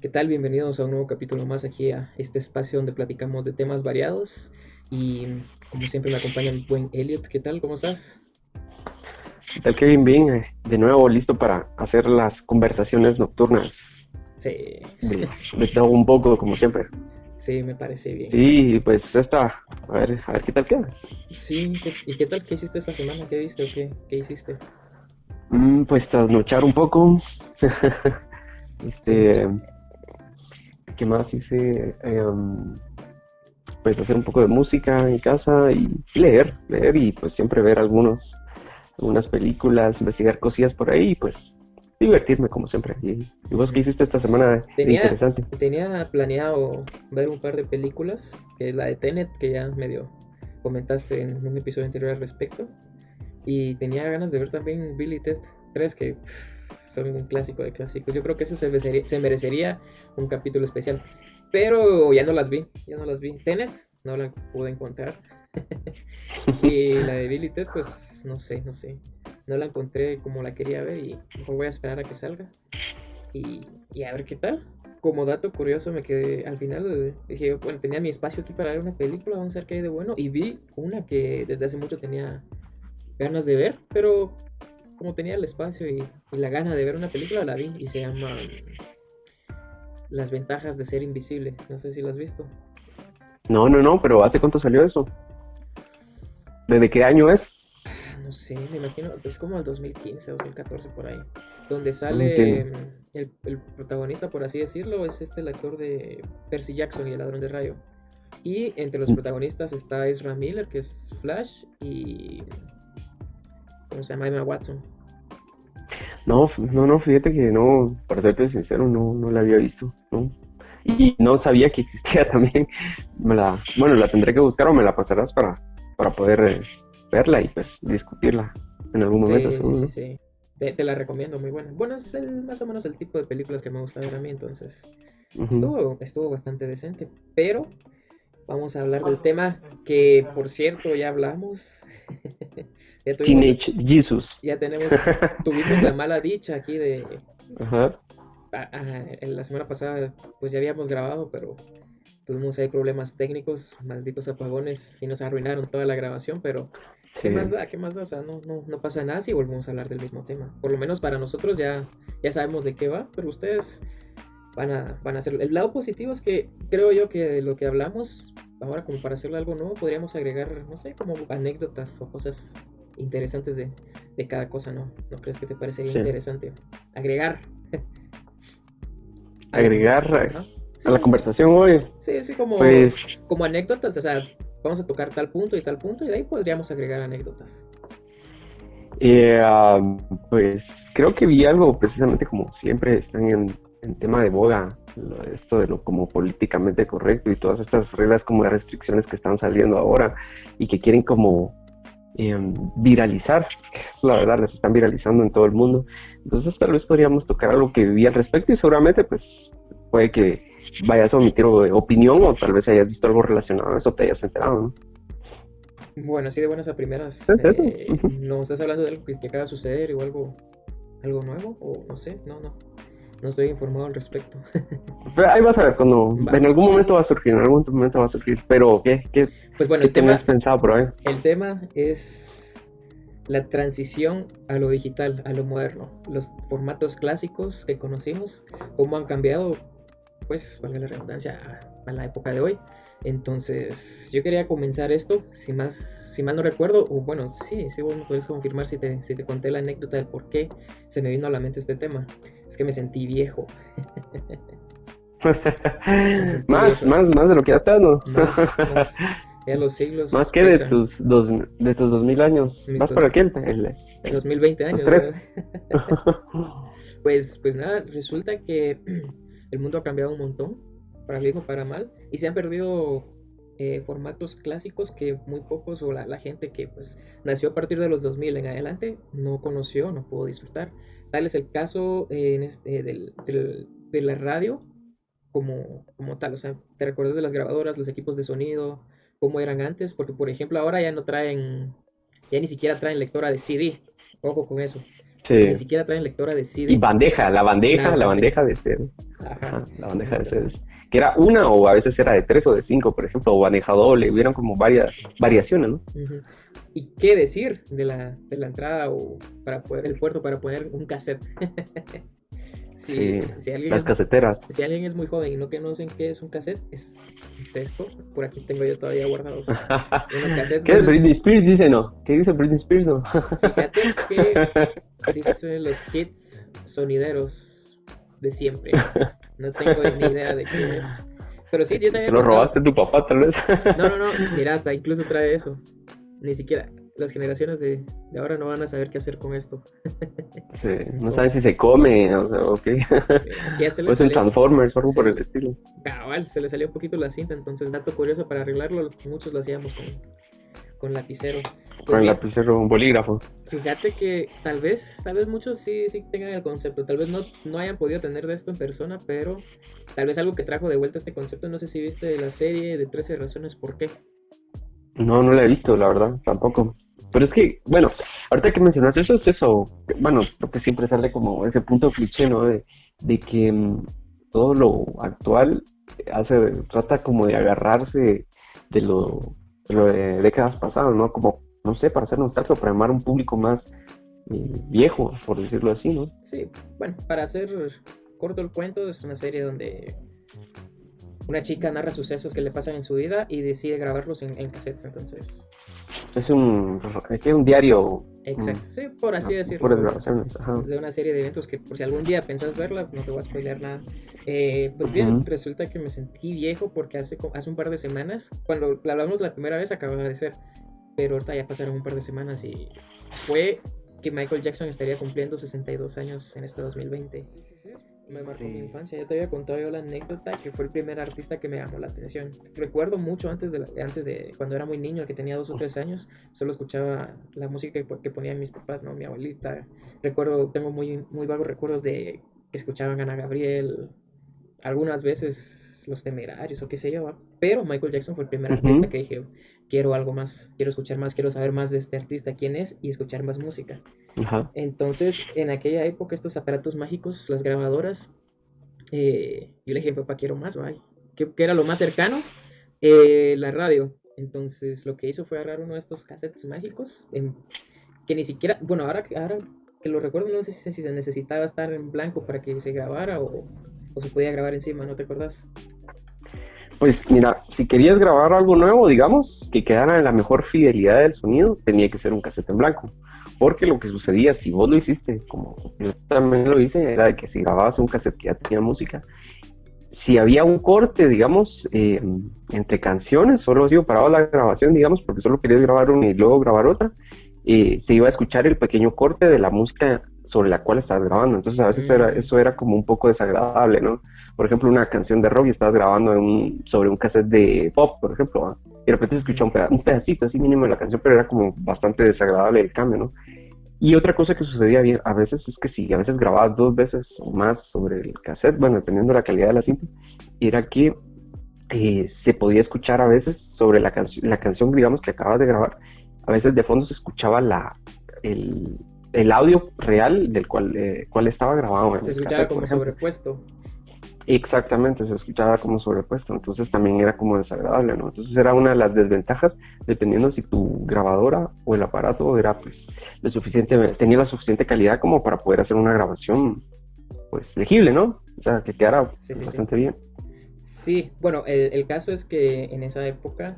¿Qué tal? Bienvenidos a un nuevo capítulo más aquí a este espacio donde platicamos de temas variados y como siempre me acompaña mi buen Elliot. ¿Qué tal? ¿Cómo estás? ¿Qué tal, Kevin? Bien, de nuevo listo para hacer las conversaciones nocturnas Sí, de todo un poco, como siempre. sí, me parece bien. Sí, pues a ver qué tal queda. Sí, ¿y qué tal? ¿Qué hiciste esta semana? ¿Qué viste o qué hiciste? Pues trasnochar un poco, Sí, este, ¿qué más hice? Pues hacer un poco de música en casa y leer y pues siempre ver algunas películas, investigar cosillas por ahí y pues divertirme como siempre. ¿Y vos qué ujú. hiciste esta semana de Tenía, interesante? tenía planeado ver un par de películas, que es la de Tenet, que ya medio comentaste en un episodio anterior al respecto. Y tenía ganas de ver también Billy Ted 3, que son un clásico de clásicos. Yo creo que ese se merecería un capítulo especial. Pero ya no las vi, ya no las vi. Tenet no la pude encontrar. Y la de Billy Ted, pues no sé, no sé. No la encontré como la quería ver y mejor voy a esperar a que salga. Y a ver qué tal. Como dato curioso, me quedé al final. Dije, bueno, tenía mi espacio aquí para ver una película, vamos a ver qué hay de bueno. Y vi una que desde hace mucho tenía ganas de ver, pero como tenía el espacio y la gana de ver una película, la vi y se llama Las ventajas de ser invisible. No sé si la has visto. No, no, no, pero ¿hace cuánto salió eso? ¿Desde qué año es? No sé, me imagino, es como el 2015, 2014 por ahí. Donde No sale entiendo. el protagonista, por así decirlo, es el actor de Percy Jackson y el ladrón de rayo. Y entre los protagonistas está Ezra Miller, que es Flash, y ¿cómo se llama? Emma Watson. No, no, no, fíjate que no, para serte sincero, no, no la había visto, ¿no? Y no sabía que existía también. Bueno, la tendré que buscar o me la pasarás para poder verla y pues discutirla en algún momento, Sí, sí, seguro, sí, ¿no? sí. Te la recomiendo, muy buena. Bueno, es más o menos el tipo de películas que me gusta ver a mí, entonces Ujú. estuvo bastante decente. Pero vamos a hablar del tema que, por cierto, ya hablamos. Ya tuvimos, Teenage Jesus. ya tuvimos la mala dicha aquí de, Ajá. en la semana pasada, pues ya habíamos grabado, pero tuvimos ahí problemas técnicos, malditos apagones, y nos arruinaron toda la grabación, pero ¿qué más Sí, da? ¿Qué más da? O sea, no pasa nada si volvemos a hablar del mismo tema. Por lo menos para nosotros ya sabemos de qué va, pero ustedes van a hacerlo. El lado positivo es que creo yo que de lo que hablamos, ahora como para hacerlo algo nuevo, podríamos agregar, no sé, como anécdotas o cosas interesantes de cada cosa, ¿no? ¿No crees que te parecería sí. interesante agregar algo más? Agregar Ajá. a la Sí, conversación hoy, sí, sí, como pues, anécdotas, o sea, vamos a tocar tal punto, y de ahí podríamos agregar anécdotas. eh, ah, pues creo que vi algo precisamente como siempre están en tema de boga, esto de lo como políticamente correcto y todas estas reglas como de restricciones que están saliendo ahora y que quieren como viralizar, que es la verdad, las están viralizando en todo el mundo. Entonces tal vez podríamos tocar algo que vi al respecto y seguramente pues puede que vayas a omitir opinión o tal vez hayas visto algo relacionado a eso, te hayas enterado, ¿no? Bueno, así de buenas a primeras, ¿Es eso? ¿no estás hablando de algo que acaba de suceder o algo nuevo? O no sé, no estoy informado al respecto. Pero ahí vas a ver, cuando Va, en va. algún momento va a surgir, en algún momento va a surgir. Pero, Pues bueno, qué tenés pensado por ahí? el tema es la transición a lo digital, a lo moderno. Los formatos clásicos que conocimos, cómo han cambiado, pues, valga la redundancia, a la época de hoy. Entonces, yo quería comenzar esto, si mal no recuerdo, o bueno, sí, sí, vos me puedes confirmar si te conté la anécdota del por qué se me vino a la mente este tema. Es que me sentí viejo, me sentí Más, viejo, más, más de lo que ya estás, ¿no? más, ya los siglos Más que pesan, de tus 2000 años. mis Vas por aquí el- 2020 los años, tres. ¿verdad? Pues nada, resulta que el mundo ha cambiado un montón, para bien o para mal, y se han perdido formatos clásicos que muy pocos o la gente que pues nació a partir de los 2000 en adelante no conoció, no pudo disfrutar. Tal es el caso de la radio como tal, o sea, te recuerdas de las grabadoras, los equipos de sonido, cómo eran antes, porque por ejemplo ahora ya no traen, ya ni siquiera traen lectora de CD, ojo con eso. que ni Sí. siquiera traen lectora de Y CD. bandeja, La la bandeja. bandeja de CD. Ajá. Ajá, la bandeja de CDs. Que era una o a veces era de tres o de cinco, por ejemplo, o bandeja doble. Hubieron como varias variaciones, ¿no? Ujú. ¿Y qué decir de la entrada o para poder, el puerto para poner un cassette? Sí, Si alguien las es, caseteras. si alguien es muy joven y no conocen qué es un cassette, es esto. Por aquí tengo yo todavía guardados unos cassettes. ¿Qué No es sé, Britney Spears? Dice no. ¿Qué dice Britney Spears? No. fíjate que dice los hits sonideros de siempre. No tengo ni idea de qué es. Pero sí, yo te Se había lo contado. robaste a tu papá, tal vez. No, no, no. Mira, hasta incluso trae eso. Ni siquiera las generaciones de ahora no van a saber qué hacer con esto. Sí, no Con, saben si se come, o sea, ok. aquí ya se O le es un salió. Transformers o algo por Se, el estilo. cabal, se le salió un poquito la cinta. Entonces, dato curioso para arreglarlo, muchos lo hacíamos con lapicero. Con Pues el bien, lapicero, un bolígrafo. fíjate que tal vez muchos sí tengan el concepto, tal vez no hayan podido tener de esto en persona, pero tal vez algo que trajo de vuelta este concepto, no sé si viste la serie de 13 razones por qué. No, no la he visto, la verdad, tampoco. Pero es que, bueno, ahorita que mencionaste eso, es eso. Bueno, creo que siempre sale como ese punto cliché, ¿no? De que todo lo actual trata como de agarrarse de de lo de décadas pasadas, ¿no? Como, no sé, para hacer nostalgia, para llamar a un público más viejo, por decirlo así, ¿no? Sí, bueno, para hacer corto el cuento, es una serie donde una chica narra sucesos que le pasan en su vida y decide grabarlos en cassettes, entonces, Es un diario, exacto, sí, por así puras decirlo, grabaciones, ajá. de una serie de eventos que por si algún día pensás verla, no te voy a spoilear nada. Pues bien, Ujú. resulta que me sentí viejo porque hace un par de semanas, cuando la hablamos la primera vez acababa de ser, pero ahorita ya pasaron un par de semanas y fue que Michael Jackson estaría cumpliendo 62 años en este 2020. Sí, sí, sí. Me marcó mi Sí. infancia. Ya te había contado yo la anécdota que fue el primer artista que me llamó la atención. Recuerdo mucho antes de cuando era muy niño, que tenía 2 o 3 años, solo escuchaba la música que ponían mis papás, ¿no? Mi abuelita. Tengo muy vagos recuerdos de que escuchaban Ana Gabriel, algunas veces Los Temerarios o qué sé yo, ¿va? Pero Michael Jackson fue el primer artista Ujú. que dije, quiero algo más, quiero escuchar más, quiero saber más de este artista, quién es y escuchar más música. Ajá. Entonces, en aquella época, estos aparatos mágicos, las grabadoras, yo le dije, papá, quiero más, ¿va? ¿Qué era lo más cercano? La radio. Entonces, lo que hizo fue agarrar uno de estos cassettes mágicos, que ni siquiera, bueno, ahora que lo recuerdo, no sé si se necesitaba estar en blanco para que se grabara o se podía grabar encima, ¿no te acordás? Pues mira, si querías grabar algo nuevo, digamos, que quedara en la mejor fidelidad del sonido, tenía que ser un cassette en blanco. Porque lo que sucedía, si vos lo hiciste, como yo también lo hice, era de que si grababas un cassette que ya tenía música, si había un corte, digamos, entre canciones, solo si paraba la grabación, digamos, porque solo querías grabar una y luego grabar otra, se iba a escuchar el pequeño corte de la música sobre la cual estabas grabando. Entonces a veces Mm, eso era como un poco desagradable, ¿no? Por ejemplo, una canción de rock y estabas grabando sobre un cassette de pop, por ejemplo, ¿va? Y de repente se escuchaba un pedacito así mínimo de la canción, pero era como bastante desagradable el cambio, ¿no? Y otra cosa que sucedía bien a veces es que si a veces grababas dos veces o más sobre el cassette, bueno, dependiendo de la calidad de la cinta, era que se podía escuchar a veces sobre la canción, digamos, que acabas de grabar, a veces de fondo se escuchaba el, el audio real del cual estaba grabado en se el escuchaba cassette, por como ejemplo. sobrepuesto. Exactamente, se escuchaba como sobrepuesto, entonces también era como desagradable, ¿no? Entonces era una de las desventajas, dependiendo si tu grabadora o el aparato era pues tenía la suficiente calidad como para poder hacer una grabación pues legible, ¿no? O sea, que quedara Sí, pues, sí, sí. bastante bien. Sí, bueno, el caso es que en esa época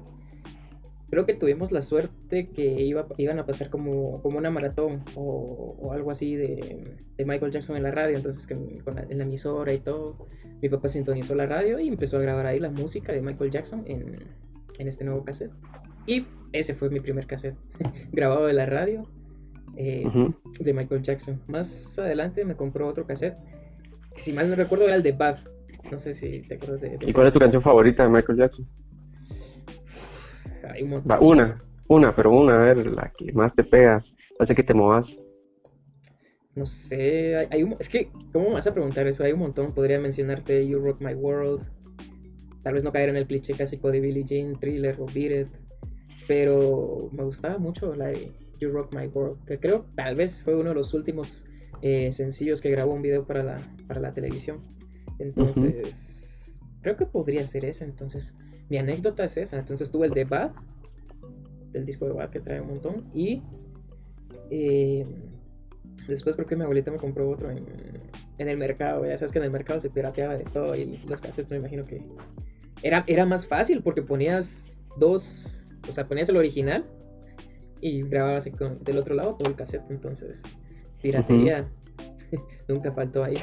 creo que tuvimos la suerte que iban a pasar como una maratón o algo así de Michael Jackson en la radio, entonces en la emisora y todo, mi papá sintonizó la radio y empezó a grabar ahí la música de Michael Jackson en este nuevo cassette. Y ese fue mi primer cassette, grabado de la radio eh, Ujú. de Michael Jackson. Más adelante me compró otro cassette, que si mal no recuerdo era el de Bad. No sé si te acuerdas de ¿Y ese cuál es tu álbum. canción favorita de Michael Jackson? Hay un Va, montón. pero una, a ver, la que más te pega, hace que te movas. No sé, es que, ¿cómo me vas a preguntar eso? Hay un montón, podría mencionarte You Rock My World, tal vez no caer en el cliché clásico de Billie Jean, Thriller o Beat It, pero me gustaba mucho la de You Rock My World, que creo tal vez fue uno de los últimos sencillos que grabó un video para la televisión. Ujú. Entonces, creo que podría ser esa. Entonces, mi anécdota es esa. Entonces, tuve el de Bad, del disco de Bad que trae un montón. Y eh, después creo que mi abuelita me compró otro en el mercado. Ya sabes que en el mercado se pirateaba de todo. Y los cassettes me imagino que era más fácil porque ponías dos, o sea, ponías el original y grababas del otro lado todo el cassette. Entonces, Ujú. piratería nunca faltó ahí.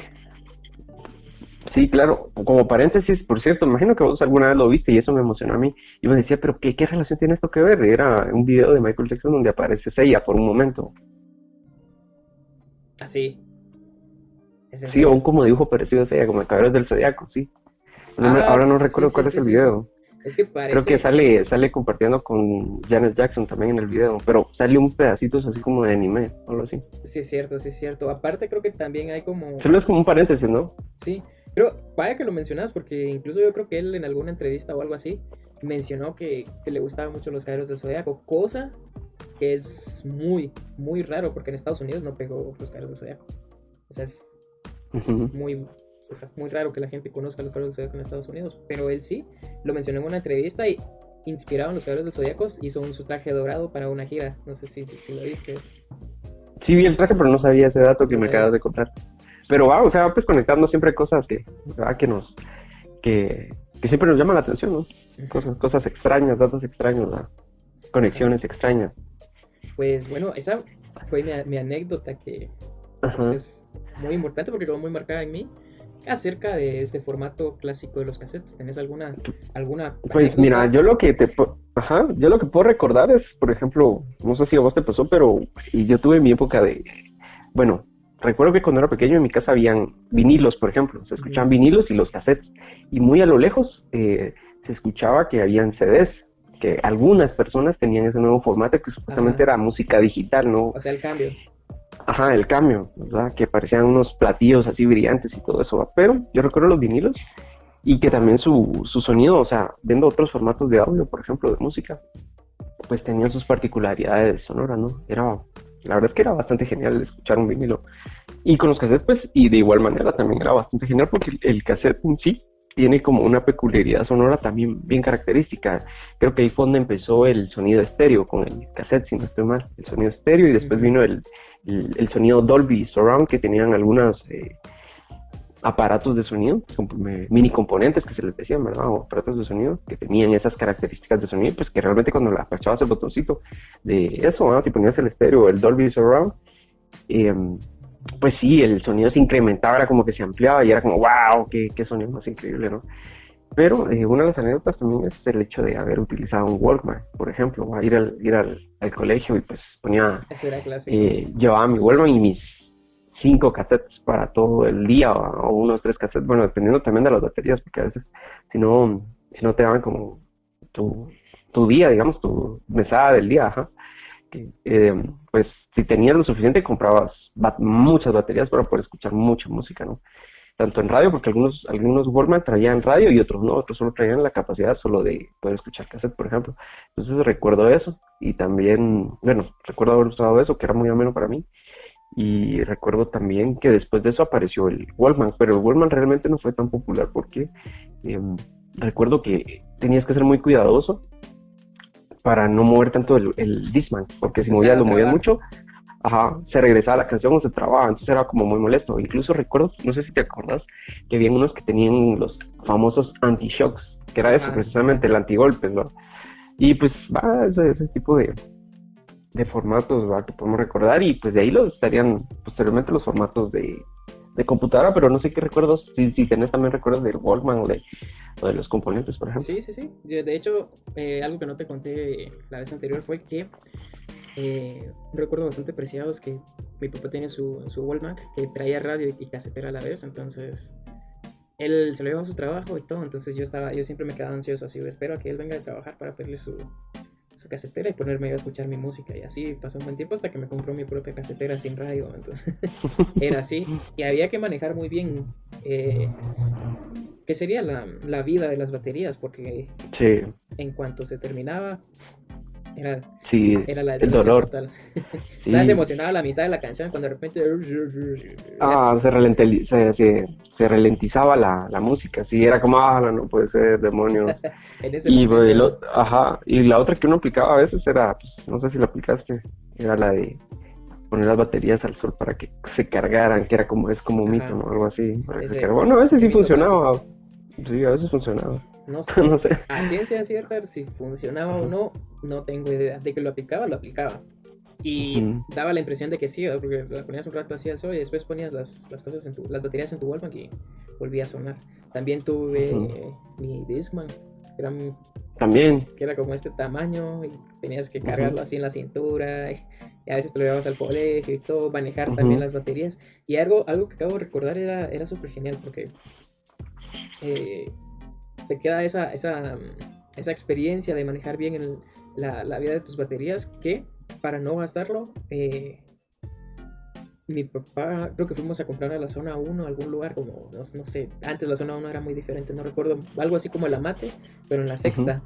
Sí, claro, como paréntesis, por cierto, me imagino que vos alguna vez lo viste y eso me emocionó a mí. Y me decía, pero ¿qué relación tiene esto que ver? Era un video de Michael Jackson donde aparece Seiya por un momento. Así, ¿es en Sí, o serio? un como dibujo parecido a Seiya, como el Caballeros del Zodiaco, sí. Ah, Ahora no sí, recuerdo sí, cuál es sí, el sí, sí. video. Es que Creo que parece, sale compartiendo con Janet Jackson también en el video, pero sale un pedacito así como de anime, o algo así. sí es cierto, sí es cierto. Aparte creo que también hay como, Solo es como un paréntesis, ¿no? sí, pero vaya que lo mencionas porque incluso yo creo que él en alguna entrevista o algo así mencionó que le gustaban mucho los Caballeros del Zodiaco, cosa que es muy, muy raro porque en Estados Unidos no pegó los Caballeros del Zodiaco. O sea, es Ujú. muy, o sea, muy raro que la gente conozca los Caballeros del Zodiaco en Estados Unidos, pero él sí lo mencionó en una entrevista y inspirado en los Caballeros del Zodiaco hizo su traje dorado para una gira. No sé si lo viste, Sí vi el traje, pero no sabía ese dato que no me acabas sabías. de contar. Pero va, o sea, va pues conectando siempre cosas ¿verdad? Que siempre nos llaman la atención, ¿no? Ujú. Cosas extrañas, datos extraños, ¿verdad? Ajá. Conexiones extrañas. Pues bueno, esa fue mi anécdota que pues Ajá. es muy importante porque quedó muy marcada en mí acerca de este formato clásico de los cassettes. ¿Tenés alguna Pues mira, anécdota? yo lo que puedo recordar es, por ejemplo, no sé si a vos te pasó, pero y yo tuve mi época bueno, recuerdo que cuando era pequeño en mi casa habían vinilos, por ejemplo, se Ujú. escuchaban vinilos y los cassettes, y muy a lo lejos se escuchaba que habían CDs, que algunas personas tenían ese nuevo formato que supuestamente Ajá. era música digital, ¿no? O sea, el cambio. Ajá, el cambio, ¿verdad? Que parecían unos platillos así brillantes y todo eso, ¿va? Pero yo recuerdo los vinilos y que también su sonido, o sea, viendo otros formatos de audio, por ejemplo, de música, pues tenían sus particularidades sonoras, ¿no? La verdad es que era bastante genial escuchar un vinilo. Y con los cassettes, pues, y de igual manera también era bastante genial porque el cassette en sí tiene como una peculiaridad sonora también bien característica. Creo que ahí fue donde empezó el sonido estéreo con el cassette, si no estoy mal, el sonido estéreo y después Ujú. vino el sonido Dolby Surround que tenían algunos aparatos de sonido, mini componentes que se les decían, ¿verdad? O aparatos de sonido que tenían esas características de sonido, pues que realmente cuando la apachabas el botoncito de eso, ¿verdad? Si ponías el estéreo o el Dolby Surround, eh, pues sí, el sonido se incrementaba, era como que se ampliaba y era como, wow, qué sonido más increíble, ¿no? Pero una de las anécdotas también es el hecho de haber utilizado un Walkman, por ejemplo, ¿va? Ir al colegio y pues Eso era clásico. llevaba mi Walkman y mis 5 cassettes para todo el día o unos 3 cassettes, bueno, dependiendo también de las baterías, porque a veces si no te daban como tu, tu día, digamos, tu mesada del día, ajá, pues si tenías lo suficiente comprabas muchas baterías para poder escuchar mucha música, ¿no? Tanto en radio, porque algunos Walkman traían radio y otros no, otros solo traían la capacidad solo de poder escuchar cassette, por ejemplo. Entonces recuerdo eso y también, bueno, recuerdo haber usado eso, que era muy ameno para mí. Y recuerdo también que después de eso apareció el Walkman, pero el Walkman realmente no fue tan popular porque eh, recuerdo que tenías que ser muy cuidadoso para no mover tanto el Discman, porque Se si empezaba a lo movías trabar. mucho, ajá, se regresaba la canción o se trababa, entonces era como muy molesto. Incluso recuerdo, no sé si te acuerdas, que había unos que tenían los famosos anti-shocks, que era eso, Ajá, ajá. precisamente el antigolpes, ¿no? Y pues va, ese tipo de formatos, ¿va? Que podemos recordar, y pues de ahí los estarían posteriormente los formatos de computadora, pero no sé qué recuerdos, si tenés también recuerdos del Walkman o de los componentes, por ejemplo. Sí, sí, sí. De hecho, algo que no te conté la vez anterior fue que un recuerdo bastante preciado es que mi papá tenía su Walkman que traía radio y casetera a la vez, entonces él se lo llevaba a su trabajo y todo, entonces yo siempre me quedaba ansioso así, espero a que él venga de trabajar para pedirle su casetera y ponerme a escuchar mi música y así pasó un buen tiempo hasta que me compró mi propia casetera sin radio, entonces era así y había que manejar muy bien qué sería la vida de las baterías porque Sí, en cuanto se terminaba Era, Sí, era la el desgracia dolor, total. Estabas sí. emocionado a la mitad de la canción cuando de repente... Ah, se ralentizaba la música, sí, era como, ah, no puede ser, demonios. En ese Y, momento, ajá, y la otra que uno aplicaba a veces era, pues, no sé si la aplicaste, era la de poner las baterías al sol para que se cargaran, que era como, es como un mito, ajá, ¿no? Algo así, para que se ese, cargaran. Bueno, a veces ese sí mito clásico. funcionaba, sí, a veces funcionaba, No no sé, sé. a ciencia cierta, si funcionaba o Ujú, no, no tengo idea. De que lo aplicaba, lo aplicaba. Y ujú, daba la impresión de que sí, ¿verdad? Porque la ponías un rato así al sol y después ponías las cosas las baterías en tu Walkman y volvía a sonar. También tuve ujú. mi Discman, que era, También, que era como este tamaño y tenías que ujú, cargarlo así en la cintura y a veces te lo llevabas al colegio y todo, manejar también ujú, las baterías. Y algo que acabo de recordar era súper genial porque eh, te queda esa experiencia de manejar bien la vida de tus baterías que para no gastarlo, mi papá, creo que fuimos a comprar a la zona uno algún lugar como, no sé, antes la zona uno era muy diferente, no recuerdo, algo así como el Amate, pero en la ujú, sexta.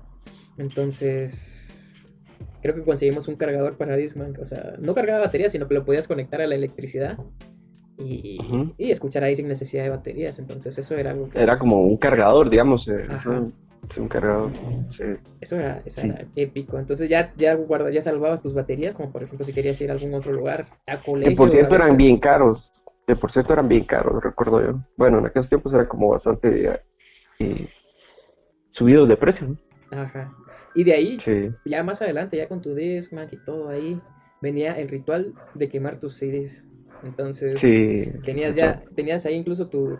Entonces, creo que conseguimos un cargador para Discman, o sea, no cargaba batería, sino que lo podías conectar a la electricidad ujú. y escuchar ahí sin necesidad de baterías. Entonces, eso era algo que, Era como un cargador, digamos, ajá, ajá, sí, un cargador, sí, eso sí. era épico. Entonces, ya salvabas tus baterías, como por ejemplo si querías ir a algún otro lugar, a Que por colegio a cierto eran bien veces. caros, que por cierto eran bien caros, recuerdo yo. Bueno, en aquellos tiempos era como bastante eh, subidos de precio, ¿no? Ajá. Y de ahí, Sí, ya más adelante, ya con tu Discman y todo ahí, venía el ritual de quemar tus CDs. Entonces, sí, ritual. tenías ahí incluso tu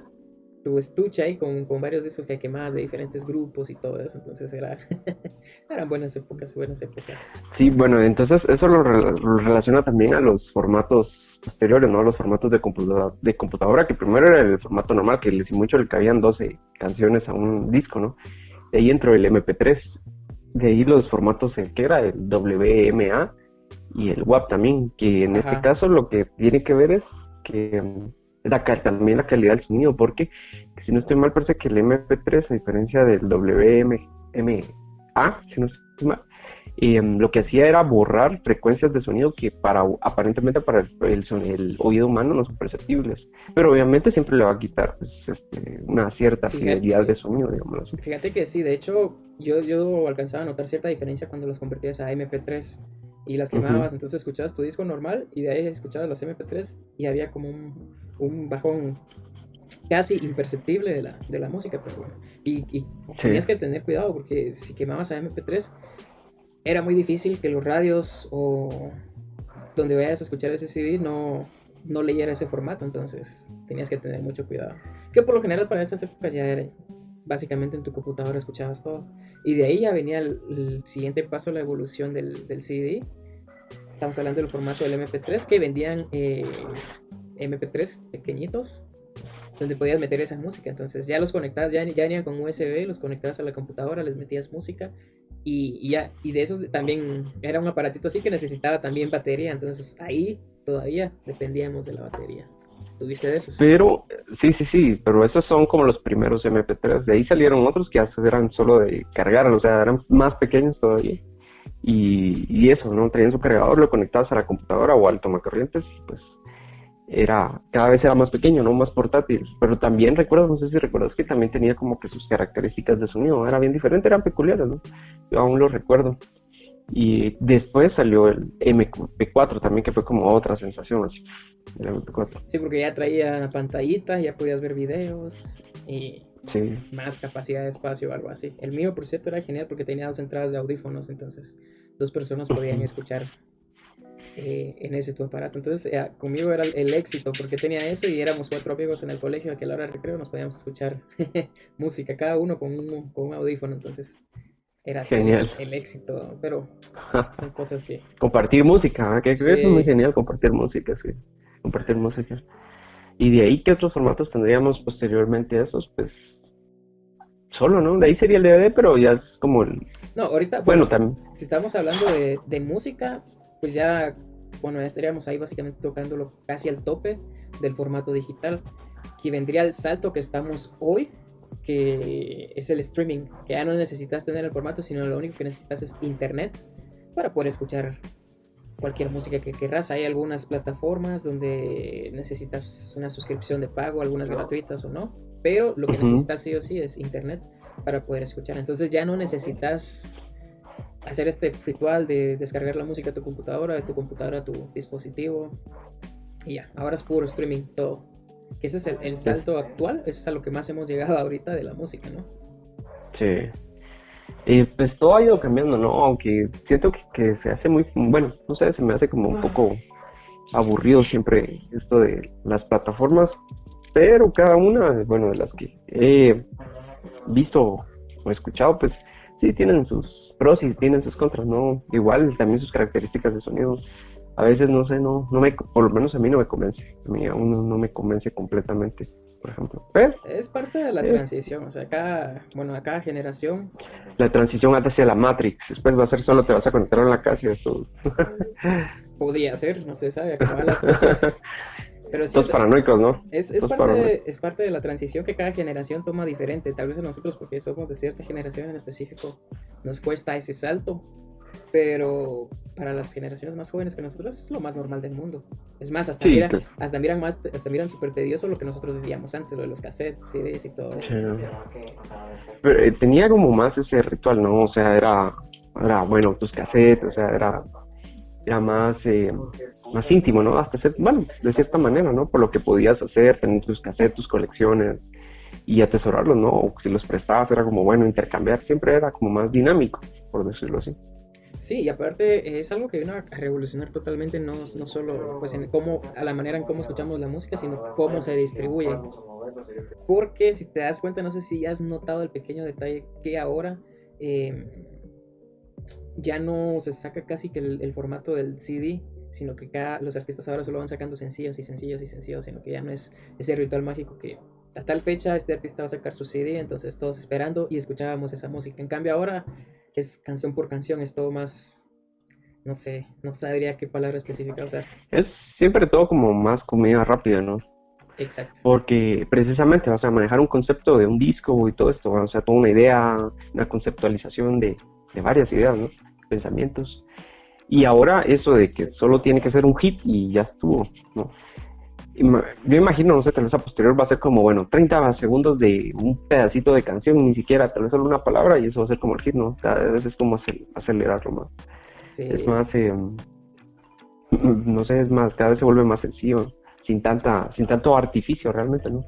estuche ahí con varios discos que quemabas de diferentes grupos y todo eso. Entonces eran buenas épocas, buenas épocas. Sí, bueno, entonces eso lo relaciona también a los formatos posteriores, ¿no? Los formatos de computadora, que primero era el formato normal, que si mucho le cabían 12 canciones a un disco, ¿no? De ahí entró el MP3, de ahí los formatos, el que era el WMA y el WAP también, que en este Ajá. caso lo que tiene que ver es que también la calidad del sonido, porque si no estoy mal, parece que el MP3, a diferencia del WMA, si no estoy mal, lo que hacía era borrar frecuencias de sonido que aparentemente para el oído humano no son perceptibles, pero obviamente siempre le va a quitar pues, una cierta fidelidad de Fíjate, sonido, digamos así. fíjate que sí, de hecho, yo alcanzaba a notar cierta diferencia cuando las convertías a MP3 y las Ujú, quemabas, entonces escuchabas tu disco normal y de ahí escuchabas las MP3 y había como un bajón casi imperceptible de la música, pero bueno. Y sí, tenías que tener cuidado porque si quemabas a MP3 era muy difícil que los radios o donde vayas a escuchar ese CD no leyera ese formato, entonces tenías que tener mucho cuidado. Que por lo general para estas épocas ya era, básicamente en tu computadora escuchabas todo. Y de ahí ya venía el siguiente paso, la evolución del CD. Estamos hablando del formato del MP3 que vendían MP3 pequeñitos donde podías meter esa música. Entonces ya los conectabas, ya venían con USB, los conectabas a la computadora, les metías música y ya, y de esos también era un aparatito así que necesitaba también batería. Entonces ahí todavía dependíamos de la batería. ¿Tuviste de esos? pero sí, sí, sí, pero esos son como los primeros MP3, de ahí salieron otros que ya eran solo de cargar, o sea, eran más pequeños todavía. Y eso, ¿no? Traían su cargador, lo conectabas a la computadora o al tomacorrientes, y pues cada vez era más pequeño, ¿no? Más portátil. Pero también recuerdo, no sé si recuerdas que también tenía como que sus características de sonido, era bien diferente, eran peculiares, ¿no? Yo aún lo recuerdo. Y después salió el MP4 también, que fue como otra sensación, así, el MP4. Sí, porque ya traía pantallita, ya podías ver videos y Sí. más capacidad de espacio o algo así. El mío, por cierto, era genial porque tenía dos entradas de audífonos, entonces dos personas podían Ujú. escuchar en ese tu aparato. Entonces, conmigo era el éxito porque tenía eso y éramos cuatro amigos en el colegio que a la hora de recreo nos podíamos escuchar música, cada uno con un audífono. Entonces, era así Genial. el éxito, pero son cosas que Compartir música, ¿eh? Que creo que eso es muy sí. genial, compartir música, sí. Compartir música. Y de ahí, ¿qué otros formatos tendríamos posteriormente a esos? Pues solo, ¿no? De ahí sería el DVD, pero ya es como el... No, ahorita, Bueno, bueno, también. si estamos hablando de música, pues ya, bueno, ya estaríamos ahí básicamente tocándolo casi al tope del formato digital, que vendría el salto que estamos hoy, que es el streaming, que ya no necesitas tener el formato, sino lo único que necesitas es internet para poder escuchar cualquier música que querrás. Hay algunas plataformas donde necesitas una suscripción de pago, algunas gratuitas o no, pero lo que Ujú. necesitas sí o sí es internet para poder escuchar. Entonces ya no necesitas hacer este ritual de descargar la música a tu computadora, de tu computadora a tu dispositivo y ya, ahora es puro streaming todo. Que ese es el Es, salto actual, eso es a lo que más hemos llegado ahorita de la música, ¿no? sí. Y pues todo ha ido cambiando, ¿no? Aunque siento que se hace muy, bueno, no sé, se me hace como un poco aburrido siempre esto de las plataformas, pero cada una, bueno, de las que he visto o escuchado, pues sí tienen sus pros y tienen sus contras, ¿no? Igual también sus características de sonido. A veces, no sé, no me, por lo menos a mí no me convence. A mí aún no me convence completamente, por ejemplo. Pero Es parte de la eh, transición, o sea, bueno, a cada generación la transición hacia la Matrix, después va a ser solo te vas a conectar a la casa y esto. podría ser, no se sabe a cómo van las cosas, pero sí, o Todos sea, paranoicos, ¿no? es Todos parte paranoicos. es parte de la transición que cada generación toma diferente. Tal vez a nosotros, porque somos de cierta generación en específico, nos cuesta ese salto, pero para las generaciones más jóvenes que nosotros es lo más normal del mundo. Es más, Sí, hasta miran súper tedioso lo que nosotros vivíamos antes, lo de los cassettes, CDs y todo eso. sí. Pero, tenía como más ese ritual, ¿no? O sea, era bueno, tus cassettes, o sea, era más, más íntimo, ¿no? Hasta ser, bueno, de cierta manera, ¿no? Por lo que podías hacer, tener tus cassettes, tus colecciones y atesorarlos, ¿no? O si los prestabas era como, bueno, intercambiar, siempre era como más dinámico, por decirlo así. Sí, y aparte es algo que vino a revolucionar totalmente, no solo pues en cómo, a la manera en cómo escuchamos la música, sino cómo se distribuye. Porque si te das cuenta, no sé si has notado el pequeño detalle que ahora eh, ya no se saca casi que el formato del CD, sino que los artistas ahora solo van sacando sencillos y sencillos y sencillos, sino que ya no es ese ritual mágico que a tal fecha este artista va a sacar su CD, entonces todos esperando y escuchábamos esa música. En cambio ahora es canción por canción, es todo más, no sé, no sabría qué palabra específica usar. Es siempre todo como más comida rápida, ¿no? Exacto. Porque precisamente, o sea, manejar un concepto de un disco y todo esto, o sea, toda una idea, una conceptualización de varias ideas, ¿no? Pensamientos. Y ahora eso de que solo tiene que ser un hit y ya estuvo, ¿no? Yo imagino, no sé, tal vez a posterior va a ser como, bueno, 30 segundos de un pedacito de canción, ni siquiera, tal vez solo una palabra y eso va a ser como el hit, ¿no? Cada vez es como acelerarlo más. Es Sí. más, no sé, es más, cada vez se vuelve más sencillo, sin tanto artificio realmente, ¿no?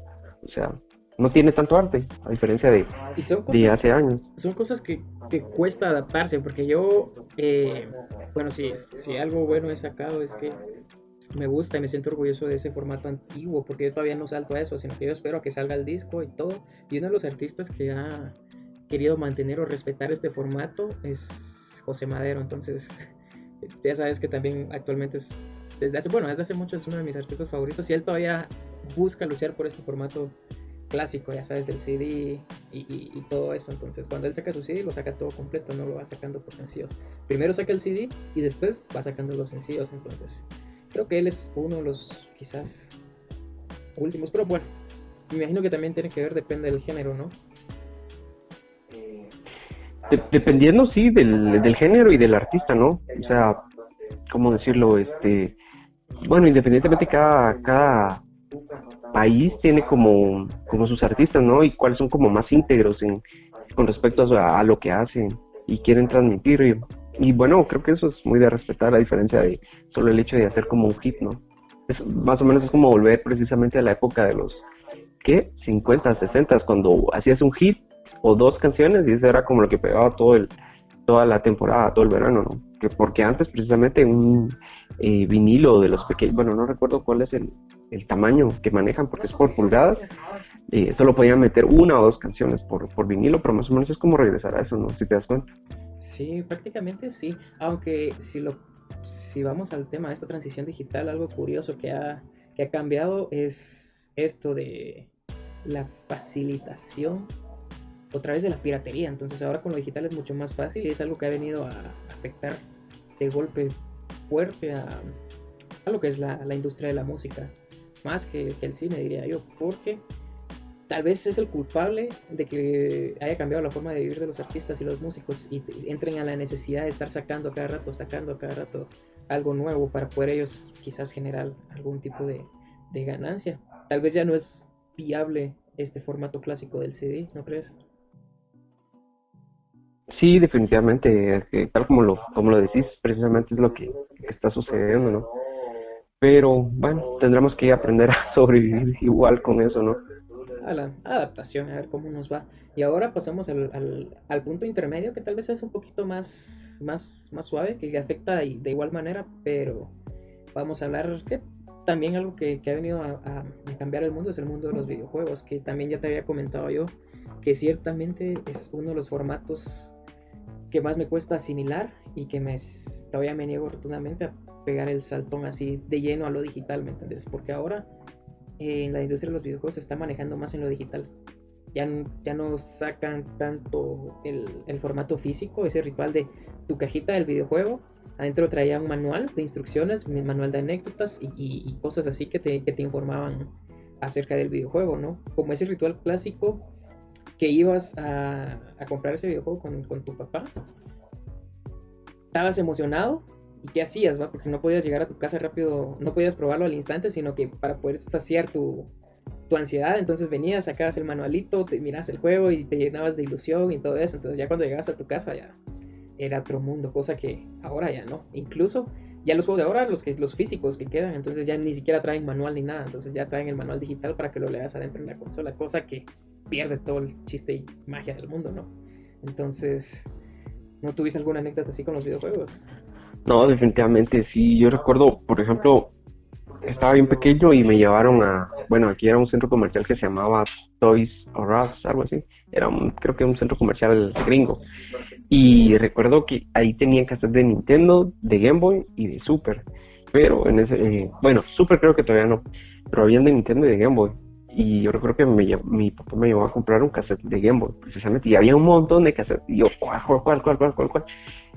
O sea, no tiene tanto arte, a diferencia Y son de cosas, hace años. son cosas que cuesta adaptarse, porque yo, bueno, si algo bueno he sacado es que me gusta y me siento orgulloso de ese formato antiguo, porque yo todavía no salto a eso, sino que yo espero a que salga el disco y todo. Y uno de los artistas que ha querido mantener o respetar este formato es José Madero, entonces ya sabes que también actualmente es, desde hace mucho es uno de mis artistas favoritos y él todavía busca luchar por este formato clásico, ya sabes, del CD y todo eso. Entonces, cuando él saca su CD, lo saca todo completo, no lo va sacando por sencillos. Primero saca el CD y después va sacando los sencillos. Entonces, creo que él es uno de los quizás últimos, pero bueno, me imagino que también tiene que ver, depende del género, ¿no? Dependiendo, sí, del género y del artista, ¿no? O sea, ¿cómo decirlo? Bueno, independientemente cada país tiene como sus artistas, ¿no? Y cuáles son como más íntegros con respecto a lo que hacen y quieren transmitir. Y bueno, creo que eso es muy de respetar, a diferencia de solo el hecho de hacer como un hit, ¿no? Es más o menos es como volver precisamente a la época de los, ¿qué? 50, 60, cuando hacías un hit o dos canciones y eso era como lo que pegaba toda la temporada, todo el verano, ¿no? Porque antes precisamente un vinilo de los pequeños, bueno, no recuerdo cuál es el tamaño que manejan porque es por pulgadas, solo podían meter una o dos canciones por vinilo, pero más o menos es como regresar a eso, ¿no? Si te das cuenta. Sí, prácticamente sí. Aunque si vamos al tema de esta transición digital, algo curioso que ha cambiado es esto de la facilitación a través de la piratería. Entonces ahora con lo digital es mucho más fácil y es algo que ha venido a afectar de golpe fuerte a lo que es la industria de la música, más que el cine, diría yo, porque tal vez es el culpable de que haya cambiado la forma de vivir de los artistas y los músicos y entren a la necesidad de estar sacando a cada rato algo nuevo para poder ellos quizás generar algún tipo de ganancia. Tal vez ya no es viable este formato clásico del CD, ¿no crees? Sí, definitivamente, tal como lo decís, precisamente es lo que está sucediendo, ¿no? Pero bueno, tendremos que aprender a sobrevivir igual con eso, ¿no? A la adaptación, a ver cómo nos va. Y ahora pasamos al punto intermedio, que tal vez es un poquito más suave, que afecta de igual manera, pero vamos a hablar que también algo que ha venido a cambiar el mundo es el mundo de los videojuegos, que también ya te había comentado yo, que ciertamente es uno de los formatos que más me cuesta asimilar y que todavía me niego rotundamente a pegar el saltón así de lleno a lo digital, ¿me entiendes? Porque ahora en la industria de los videojuegos se está manejando más en lo digital. Ya no sacan tanto el formato físico, ese ritual de tu cajita del videojuego. Adentro traía un manual de instrucciones, un manual de anécdotas y cosas así que te informaban acerca del videojuego, ¿no? Como ese ritual clásico que ibas a comprar ese videojuego con tu papá. Estabas emocionado y qué hacías, ¿va? Porque no podías llegar a tu casa rápido, no podías probarlo al instante, sino que para poder saciar tu ansiedad, entonces venías, sacabas el manualito, te miras el juego y te llenabas de ilusión y todo eso. Entonces ya cuando llegabas a tu casa ya era otro mundo, cosa que ahora ya no. Incluso ya los juegos de ahora, los físicos que quedan, entonces ya ni siquiera traen manual ni nada, entonces ya traen el manual digital para que lo leas adentro de la consola, cosa que pierde todo el chiste y magia del mundo, ¿no? Entonces, ¿no tuviste alguna anécdota así con los videojuegos? No, definitivamente sí. Yo recuerdo, por ejemplo, estaba bien pequeño y me llevaron bueno, aquí era un centro comercial que se llamaba Toys R Us, algo así. Creo que un centro comercial gringo. Y recuerdo que ahí tenían cassettes de Nintendo, de Game Boy y de Super. Pero bueno, Super creo que todavía no, pero habían de Nintendo y de Game Boy. Y yo recuerdo que mi papá me llevó a comprar un cassette de Game Boy, precisamente, y había un montón de cassettes. Y yo, ¿cuál?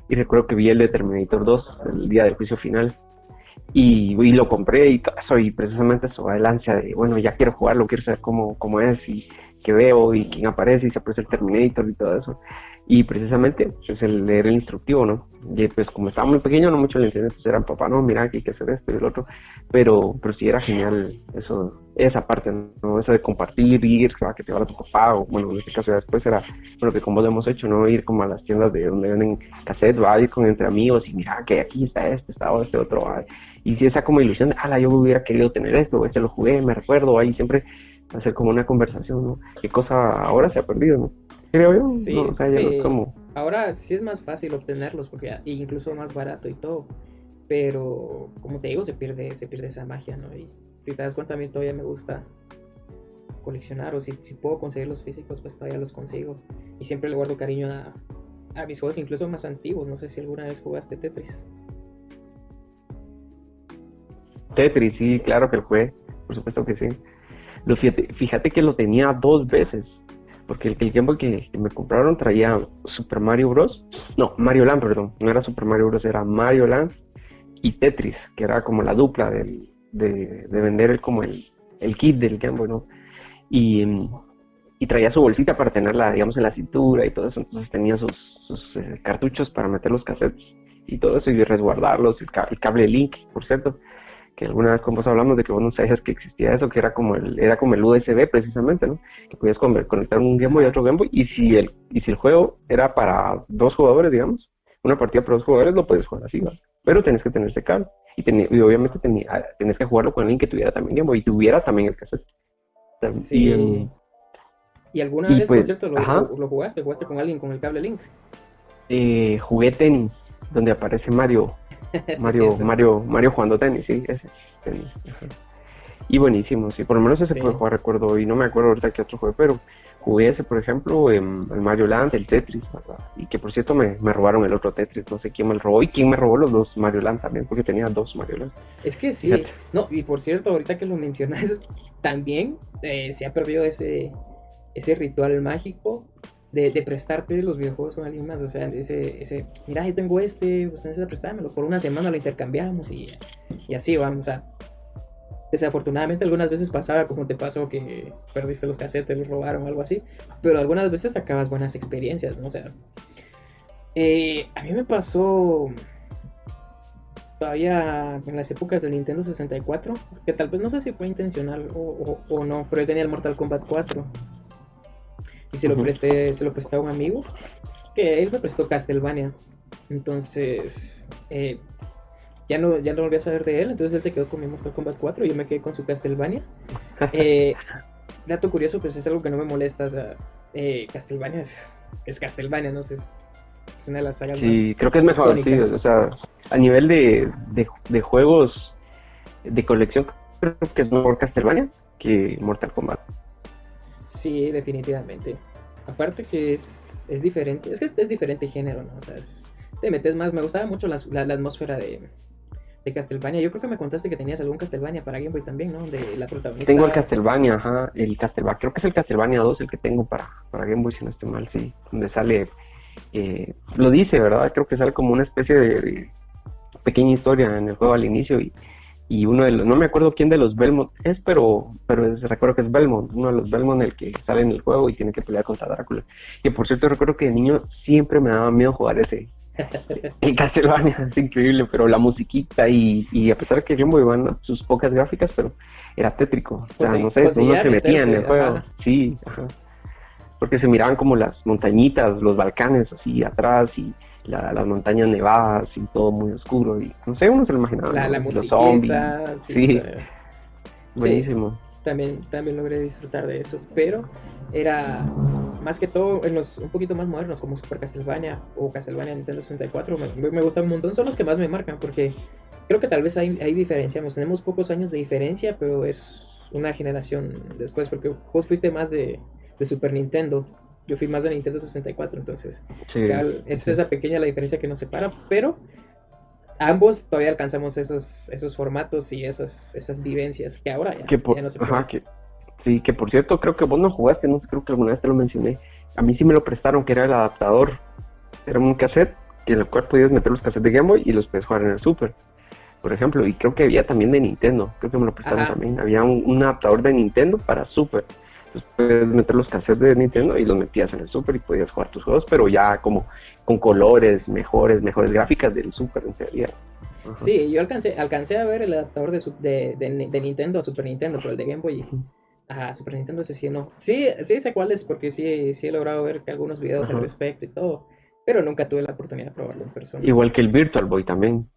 Y recuerdo que vi el de Terminator 2, el día del juicio final. Y lo compré y todo eso, y precisamente eso, el ansia de, bueno, ya quiero jugarlo, quiero saber cómo es, y qué veo, y quién aparece, y se aparece el Terminator y todo eso. Y precisamente, pues el leer el instructivo, ¿no? Y pues como estaba muy pequeño, no mucho le entendía, pues era papá, no, mira, aquí hay que hacer esto y el otro. Pero sí era genial eso, esa parte, ¿no? Eso de compartir, ir, a que te llevara tu papá, o bueno, en este caso ya después era, bueno, que como lo hemos hecho, ¿no? Ir como a las tiendas de donde venden cassette, va a ir con entre amigos, y mira, que aquí está este otro, ¿va? Y si esa como ilusión de, ala, yo hubiera querido tener esto, este lo jugué, me recuerdo, ahí siempre hacer como una conversación, ¿no? Qué cosa ahora se ha perdido, ¿no? Creo yo, ¿no? Sí, O sea, ya no es sí. como, Ahora sí es más fácil obtenerlos porque incluso más barato y todo. Pero como te digo, se pierde esa magia, ¿no? Y si te das cuenta, a mí todavía me gusta coleccionar o si puedo conseguir los físicos, pues todavía los consigo. Y siempre le guardo cariño a mis juegos, incluso más antiguos. No sé si alguna vez jugaste Tetris. Tetris, sí, claro que lo jugué, por supuesto que sí. Fíjate que lo tenía dos veces, porque el Game Boy que me compraron traía Super Mario Bros. No, Mario Land, perdón, no era Super Mario Bros, era Mario Land y Tetris, que era como la dupla de vender como el kit del Game Boy, ¿no? Y, y traía su bolsita para tenerla, digamos, en la cintura y todo eso, entonces tenía sus cartuchos para meter los cassettes y todo eso y resguardarlos, el cable Link, por cierto, que alguna vez con vos hablamos de que vos no sabías que existía eso, que era como el USB precisamente, ¿no? Que podías conectar un Game Boy a Ajá. otro Game Boy, y si el juego era para dos jugadores, digamos, una partida para dos jugadores, lo podías jugar así, ¿va? Pero tenés que tener ese cable. Y obviamente tenés que jugarlo con alguien que tuviera también Game Boy y tuviera también el cassette. Y, Sí. ¿Y alguna y vez, por pues, cierto, ajá, lo jugaste? ¿Jugaste con alguien con el cable Link? jugué tenis, donde aparece Eso es cierto. Mario jugando tenis, sí, ese, tenis, ajá. Y buenísimo, sí, por lo menos ese puede Sí. jugar, recuerdo, y no me acuerdo ahorita qué otro juego, pero jugué ese, por ejemplo, el Mario Land, el Tetris, ¿verdad? Y que por cierto me robaron el otro Tetris, no sé quién me lo robó, y quién me robó los dos Mario Land también, porque tenía dos Mario Land, Es que sí. fíjate. No, y por cierto, ahorita que lo mencionas, también se ha perdido ese ritual mágico de prestarte los videojuegos con alguien más. O sea, mira, yo tengo este, usted necesita prestármelo. Por una semana lo intercambiamos y así vamos. O sea, Desafortunadamente algunas veces pasaba como te pasó que perdiste los cassettes, los robaron o algo así, pero algunas veces sacabas buenas experiencias, ¿no? O sea, a mí me pasó todavía en las épocas del Nintendo 64, que tal vez no sé si fue intencional o no, pero yo tenía el Mortal Kombat 4 y Ujú. se lo presté a un amigo que él me prestó Castlevania. Entonces, ya no volví a saber de él, entonces él se quedó con mi Mortal Kombat 4 y yo me quedé con su Castlevania. Eh, Dato curioso, pues es algo que no me molesta, o sea, Castlevania es Castlevania, ¿no? Es una de las sagas Sí, más creo que es mejor, sí, o icónicas. sea, a nivel de juegos de colección, creo que es mejor Castlevania que Mortal Kombat. Sí, definitivamente. Aparte que es diferente, es que es diferente género, ¿no? O sea, te metes más, me gustaba mucho la atmósfera de Castlevania. Yo creo que me contaste que tenías algún Castlevania para Game Boy también, ¿no? De la Tengo el protagonista. Castlevania, ajá, el Castlevania, creo que es el Castlevania 2 el que tengo para Game Boy, si no estoy mal, sí, donde sale, lo dice, ¿verdad? Creo que sale como una especie de pequeña historia en el juego al inicio y uno de los, no me acuerdo quién de los Belmont es, recuerdo que es Belmont, uno de los Belmont el que sale en el juego y tiene que pelear contra Drácula. Que por cierto recuerdo que de niño siempre me daba miedo jugar ese, el Castlevania, es increíble, pero la musiquita y a pesar de que Game Boy van sus pocas gráficas, pero era tétrico, o sea, no sé, uno Conseguía se metía en el meterte, juego, ajá. sí, ajá, porque se miraban como las montañitas, los Balcanes así atrás y las montañas nevadas y todo muy oscuro y no sé, uno se lo imaginaba, La ¿no? Los zombies, musiquita, sí, sí, sí, buenísimo. también logré disfrutar de eso, pero era más que todo en los un poquito más modernos como Super Castlevania o Castlevania Nintendo 64, me gustan un montón, son los que más me marcan porque creo que tal vez ahí diferenciamos, tenemos pocos años de diferencia, pero es una generación después, porque vos fuiste más de Super Nintendo, yo fui más de Nintendo 64, entonces Sí, es sí. esa pequeña la diferencia que nos separa, pero ambos todavía alcanzamos esos formatos y esas vivencias que ahora ya no se Ajá, puede. que, sí, que por cierto, creo que vos no jugaste, no sé, creo que alguna vez te lo mencioné. A mí sí me lo prestaron, que era el adaptador. Era un cassette en el cual podías meter los cassettes de Game Boy y los puedes jugar en el Super, por ejemplo. Y creo que había también de Nintendo, creo que me lo prestaron Ajá, también. Había un adaptador de Nintendo para Super. Entonces puedes meter los cassettes de Nintendo y los metías en el Super y podías jugar tus juegos, pero ya como con colores mejores gráficas del Super en teoría. Ajá. sí, yo alcancé a ver el adaptador de Nintendo a Super Nintendo, pero el de Game Boy a Super Nintendo ese sí no. Sí, sí sé cuál es, porque sí he logrado ver que algunos videos al Ajá. respecto y todo, pero nunca tuve la oportunidad de probarlo en persona. Igual que el Virtual Boy también.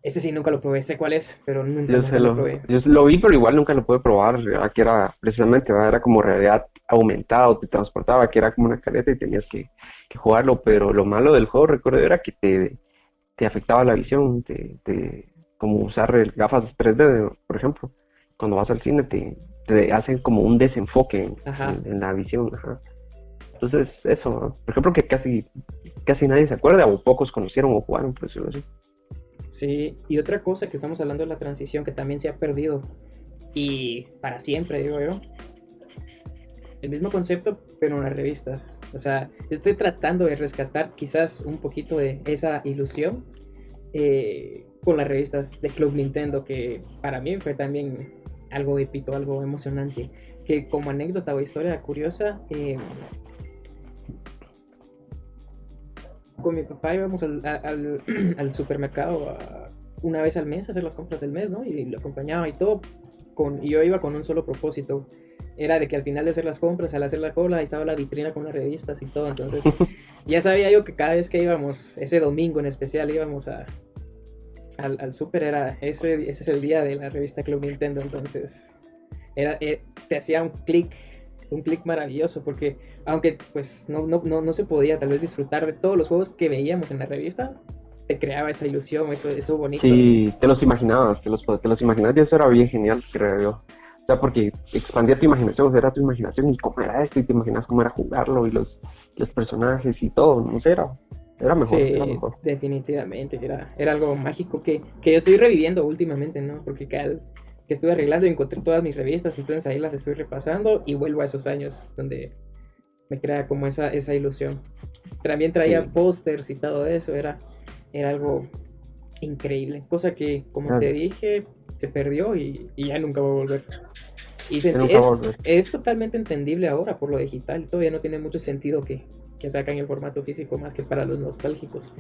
Ese sí nunca lo probé, sé cuál es, pero nunca lo probé. Yo lo vi, pero igual nunca lo pude probar, ¿verdad? Que era precisamente, ¿verdad? Era como realidad aumentada, te transportaba, que era como una careta y tenías que jugarlo, pero lo malo del juego, recuerdo, era que te afectaba la visión, como usar gafas 3D, por ejemplo. Cuando vas al cine te hacen como un desenfoque Ajá. en la visión, ajá. Entonces, eso, ¿no? Por ejemplo, que casi nadie se acuerda o pocos conocieron o jugaron, por decirlo así. Sí, y otra cosa que estamos hablando de la transición que también se ha perdido y para siempre, digo yo, el mismo concepto, pero en las revistas. O sea, estoy tratando de rescatar quizás un poquito de esa ilusión con las revistas de Club Nintendo, que para mí fue también algo épico, algo emocionante. Que como anécdota o historia curiosa, con mi papá íbamos al supermercado una vez al mes a hacer las compras del mes, ¿no? Y lo acompañaba y todo. Y yo iba con un solo propósito. Era de que al final de hacer las compras, al hacer la cola, ahí estaba la vitrina con las revistas y todo. Entonces, ya sabía yo que cada vez que íbamos, ese domingo en especial, íbamos al super, ese es el día de la revista Club Nintendo. Entonces, te hacía un clic maravilloso, porque aunque pues no se podía tal vez disfrutar de todos los juegos que veíamos en la revista, te creaba esa ilusión, eso bonito, ¿no? Sí, te los imaginabas, te los imaginabas y eso era bien genial, creo yo. O sea, porque expandía tu imaginación, o sea, era tu imaginación y cómo era esto, y te imaginas cómo era jugarlo y los personajes y todo, no sé, era mejor, era Sí, mejor. definitivamente, era algo mágico que yo estoy reviviendo últimamente, ¿no? Porque que estuve arreglando encontré todas mis revistas, entonces ahí las estoy repasando y vuelvo a esos años donde me crea como esa ilusión. También traía Sí, pósters y todo eso, era algo increíble. Cosa que, como era- te dije, se perdió y ya nunca va a volver. Y Que nunca va a volver. es totalmente entendible ahora por lo digital. Todavía no tiene mucho sentido que sacan el formato físico más que para los nostálgicos.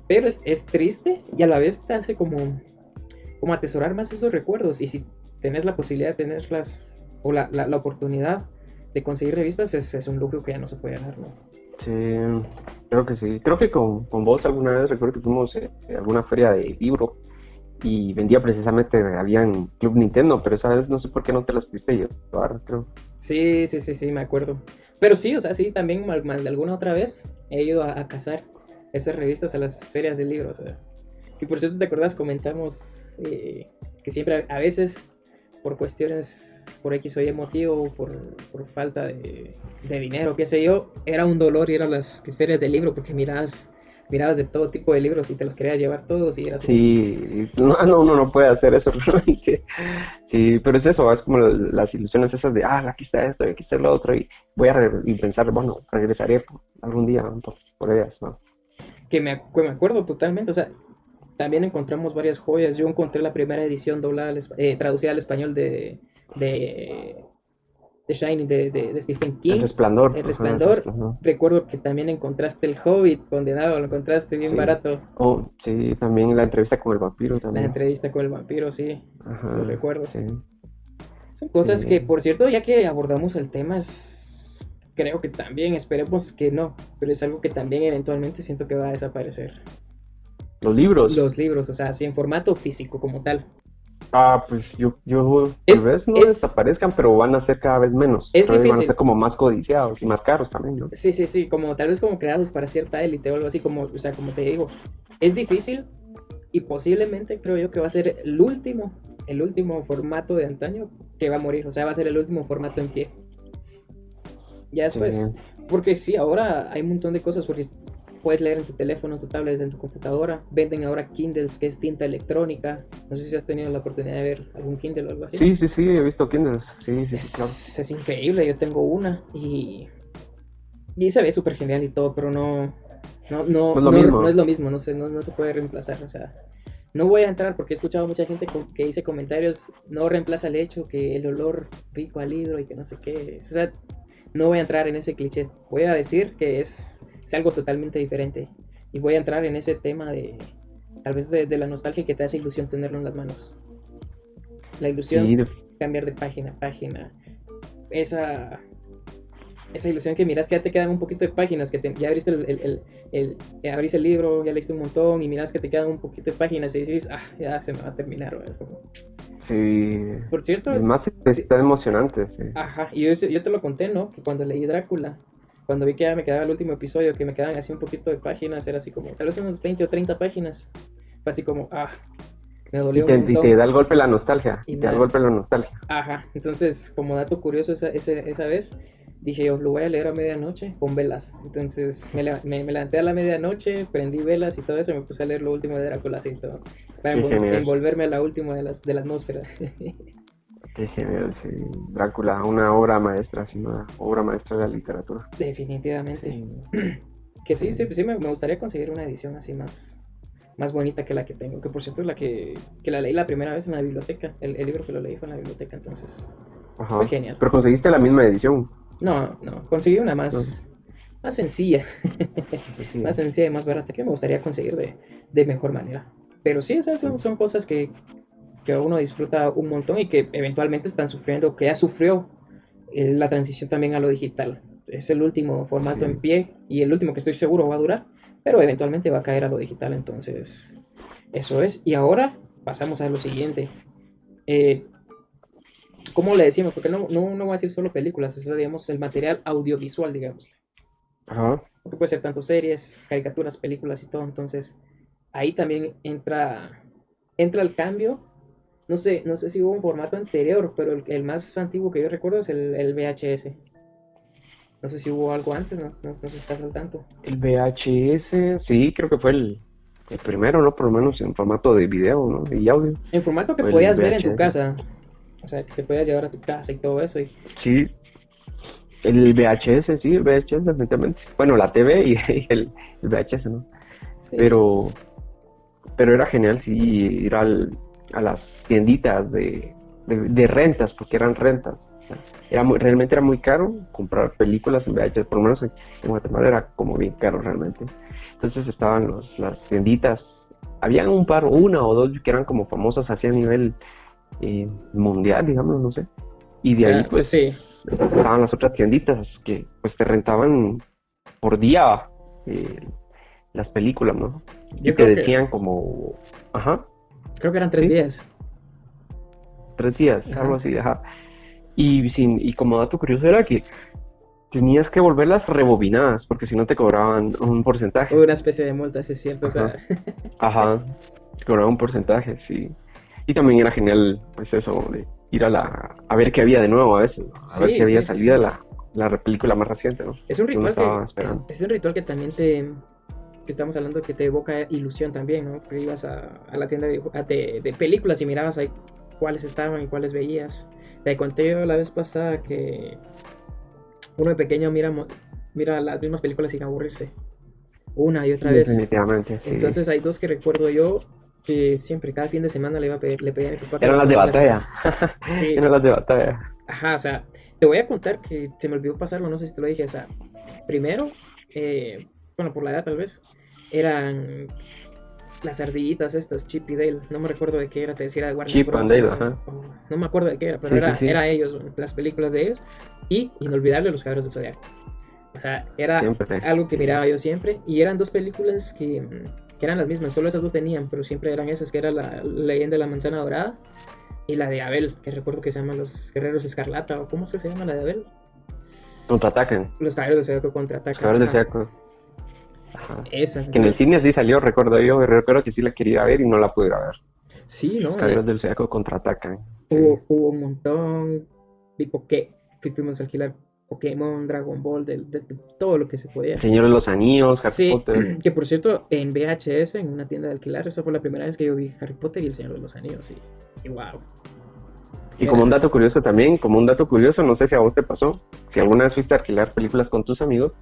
Pero es triste y a la vez te hace como atesorar más esos recuerdos. Y si tenés la posibilidad de tenerlas o la oportunidad de conseguir revistas, es un lujo que ya no se puede dar, ¿no? Sí, creo que sí. Creo que con vos alguna vez recuerdo que fuimos a alguna feria de libro y vendía precisamente, habían Club Nintendo, pero esa vez no sé por qué no te las pudiste llevar, creo. Sí, sí, sí, sí, me acuerdo. Pero sí, o sea, sí, también mal de alguna otra vez he ido a cazar esas revistas a las ferias de libros. O sea. Y por cierto, ¿te acuerdas? Comentamos que siempre, a veces, por cuestiones, por X o Y motivo, por falta de dinero, qué sé yo, era un dolor ir a las ferias de libro porque mirabas de todo tipo de libros y te los querías llevar todos y era así como, Sí, no, no, uno no puede hacer eso realmente. Sí, pero es eso, es como las ilusiones esas de, aquí está esto, y aquí está lo otro, y voy a y pensar, bueno, regresaré algún día por ellas, ¿no? que me acuerdo totalmente, o sea, también encontramos varias joyas. Yo encontré la primera edición doblada, traducida al español de, de Shining de Stephen El King, Resplandor, El ajá, el Resplandor. Resplandor. Recuerdo que también encontraste El Hobbit, condenado, lo encontraste bien Sí. barato. Oh, sí, también la entrevista con el vampiro La también. entrevista con el vampiro, sí, lo Ajá, recuerdo. sí, Son sí. cosas que, por cierto, ya que abordamos el tema, creo que también, esperemos que no, pero es algo que también eventualmente siento que va a desaparecer. Los libros. Los libros, o sea, así en formato físico como tal. Pues yo tal Es, vez no es, desaparezcan, pero van a ser cada vez menos. es Cada vez van a ser difícil. como más codiciados y más caros también, ¿no? Sí, sí, sí, como tal vez como creados para cierta élite o algo así, como, o sea, como te digo, es difícil y posiblemente creo yo que va a ser el último formato de antaño que va a morir, o sea, va a ser el último formato en pie. Ya Sí, después, porque sí, ahora hay un montón de cosas, porque puedes leer en tu teléfono, en tu tablet, en tu computadora, venden ahora Kindles, que es tinta electrónica, no sé si has tenido la oportunidad de ver algún Kindle o algo así. sí, sí, sí, he visto Kindles. Sí, sí, sí, claro. Es increíble, yo tengo una y se ve súper genial y todo, pero No es lo mismo. no es lo mismo, no se puede reemplazar, o sea, no voy a entrar porque he escuchado mucha gente que dice comentarios, no reemplaza el hecho que el olor rico al libro y que no sé qué, o sea, no voy a entrar en ese cliché, voy a decir que es algo totalmente diferente y voy a entrar en ese tema de, tal vez de la nostalgia que te hace ilusión tenerlo en las manos, la ilusión, Sí, cambiar de página a página, esa esa ilusión que miras que ya te quedan un poquito de páginas, que ya abriste abriste el libro, ya leíste un montón y miras que te quedan un poquito de páginas y dices, ya se me va a terminar. ¿O? Es como... sí. Por cierto, Es más, sí, está emocionante, sí. ajá, y yo te lo conté, ¿no? Que cuando leí Drácula, cuando vi que ya me quedaba el último episodio, que me quedaban así un poquito de páginas, era así como, tal vez unos 20 o 30 páginas, fue así como, me dolió un Y te montón. da el golpe la nostalgia. Y Y te da el golpe la nostalgia. ajá, entonces, como dato curioso esa vez, dije yo, lo voy a leer a medianoche con velas. Entonces me levanté a la medianoche, prendí velas y todo eso, y me puse a leer lo último de Drácula así todo, para Qué genial. envolverme a la última de la atmósfera. Qué genial, sí. Drácula, una obra maestra, sí, una obra maestra de la literatura. Definitivamente. Sí, Que sí. sí, sí, sí me gustaría conseguir una edición así más bonita que la que tengo. Que por cierto es la que la leí la primera vez en la biblioteca. El libro que lo leí fue en la biblioteca, entonces fue Ajá. genial. Pero conseguiste la misma edición. No, conseguí una No, más sencilla, pues sí. más sencilla y más barata que me gustaría conseguir de mejor manera. Pero sí, o sea, son cosas que uno disfruta un montón y que eventualmente están sufriendo, que ya sufrió la transición también a lo digital. Es el último formato en Sí. pie y el último que estoy seguro va a durar, pero eventualmente va a caer a lo digital, entonces eso es. Y ahora pasamos a lo siguiente. Eh, ¿Cómo le decimos? Porque no voy a decir solo películas, eso digamos el material audiovisual, digamos. Ajá. Porque puede ser tanto series, caricaturas, películas y todo, entonces ahí también entra el cambio. No sé si hubo un formato anterior, pero el más antiguo que yo recuerdo es el VHS. No sé si hubo algo antes, no sé si estás al tanto. El VHS, sí, creo que fue el primero, ¿no? Por lo menos en formato de video, ¿no? Y audio. En formato que Fue el podías ver en tu VHS. casa, o sea, que te podías llevar a tu casa y todo eso. Sí, el VHS, sí, el VHS, definitivamente. Bueno, la TV y el VHS, ¿no? Sí, Pero, pero era genial, sí, ir a las tienditas de rentas, porque eran rentas. O sea, realmente era muy caro comprar películas en VHS, por lo menos en Guatemala era como bien caro realmente. Entonces estaban las tienditas, habían un par, una o dos que eran como famosas así a nivel mundial, digamos, no sé. Y de ahí Ya, pues sí. pues estaban las otras tienditas que pues te rentaban por día eh, las películas, ¿no? Y Yo te creo que, decían como, ajá, creo que eran tres sí, días. 3 días, algo Ajá. así, ajá. Y como dato curioso era que tenías que volverlas rebobinadas, porque si no te cobraban un porcentaje. Una especie de multa, sí es cierto. O Ajá, sea, ajá, te cobraban un porcentaje, sí. Y también era genial, pues eso, de ir a ver qué había de nuevo a veces, ¿no? A ver si sí, había sí, sí, sí. salido la película más reciente, ¿no? Es un Que uno ritual estaba que, esperando. es un ritual que también que estamos hablando que te evoca ilusión también, ¿no? Que ibas a la tienda de películas y mirabas ahí cuáles estaban y cuáles veías. Te conté yo la vez pasada que uno de pequeño mira las mismas películas sin aburrirse, una y otra vez. Definitivamente, sí. Entonces hay dos que recuerdo yo que siempre, cada fin de semana le pedía a mi papá que Eran las las de fuéramos a alquilar. batalla. Sí, Eran las de batalla. ajá, o sea, te voy a contar que se me olvidó pasarlo, no sé si te lo dije, o sea, primero, bueno, por la edad tal vez, eran las ardillitas estas, Chip y Dale, no me recuerdo de qué era, te decía era de Warner Chip and Bros. Dale, ajá. No me acuerdo de qué era, pero Sí, sí, sí. era ellos, las películas de ellos, y inolvidable Los Caballeros del Zodiaco. O sea, era Siempre. algo que miraba yo siempre, y eran dos películas que eran las mismas, solo esas dos tenían, pero siempre eran esas, que era la Leyenda de la Manzana Dorada y la de Abel, que recuerdo que se llama Los Guerreros Escarlata, o ¿cómo es que se llama la de Abel? Contraatacan. Los Caballeros del Zodiaco Los contraatacan, Caballeros del ajá. Zodiaco. Ajá. Esas, Que en el entonces, cine sí salió, recuerdo yo. Recuerdo que sí la quería ver y no la pude ir a ver. sí, Los ¿no? Caballeros del Zodiaco contraatacan. Sí. Hubo un montón, tipo que fuimos a alquilar Pokémon, Dragon Ball, de todo lo que se El podía. Señor de los Anillos, Harry Sí, Potter. que por cierto, en VHS, en una tienda de alquilar, esa fue la primera vez que yo vi Harry Potter y El Señor de los Anillos, y wow, Y como un era, dato curioso también, como un dato curioso, no sé si a vos te pasó, si alguna vez fuiste a alquilar películas con tus amigos,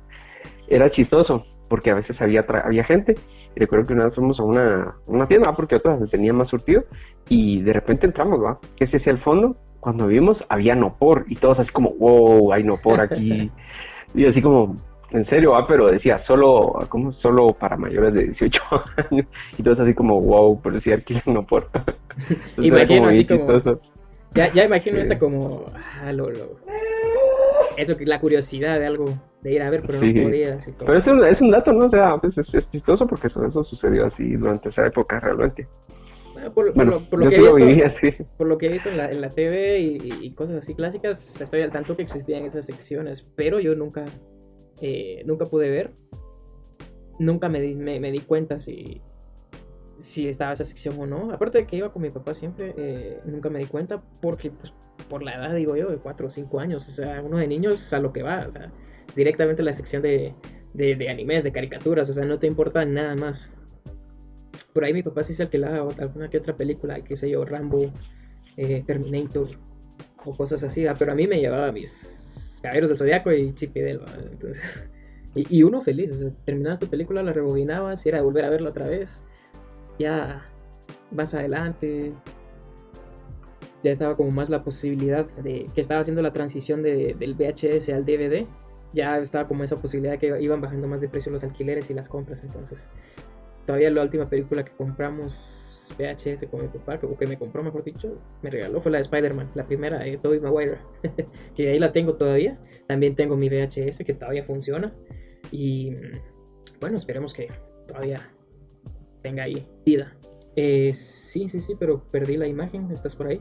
era chistoso, porque a veces había gente, y recuerdo que una vez fuimos a una tienda, porque otras tenían más surtido, y de repente entramos, ¿va? Que se hacia el fondo, cuando vimos, había Nopor, y todos así como, wow, hay Nopor aquí, y así como, en serio, ¿va? Pero decía, solo para mayores de 18 años, y todos así como, wow, pero sí alquilan Nopor. Entonces era imagino como así bien como, chistoso. ya imagino Sí. esa como, eso que la curiosidad de algo, de ir a ver, pero no Sí, podías y pero todo. es un dato, ¿no? O sea, pues es chistoso porque eso sucedió así durante esa época realmente. Bueno, Bueno, por lo yo que sí he lo visto, viví así. por lo que he visto en la TV y cosas así clásicas, estoy al tanto que existían esas secciones, pero yo nunca pude ver, nunca me di cuenta si estaba esa sección o no. Aparte de que iba con mi papá siempre, nunca me di cuenta porque, pues, por la edad, digo yo, de 4 o 5 años, o sea, uno de niños a lo que va, o sea, directamente a la sección de animes, de caricaturas, o sea, no te importa nada más. Por ahí mi papá sí se alquilaba alguna que otra película, qué sé yo, Rambo, Terminator o cosas así, pero a mí me llevaba mis Caballeros del Zodiaco y Chip y Dale, entonces, y uno feliz, o sea, terminabas tu película, la rebobinabas y era de volver a verla otra vez, ya más adelante, ya estaba como más la posibilidad de que estaba haciendo la transición del VHS al DVD, ya estaba como esa posibilidad que iban bajando más de precio los alquileres y las compras, entonces todavía la última película que compramos VHS con mi papá, o que me compró, mejor dicho, me regaló, fue la de Spider-Man, la primera de Tobey Maguire, que ahí la tengo todavía. También tengo mi VHS que todavía funciona. Y bueno, esperemos que todavía tenga ahí vida. Sí, sí, sí, pero perdí la imagen, ¿estás por ahí?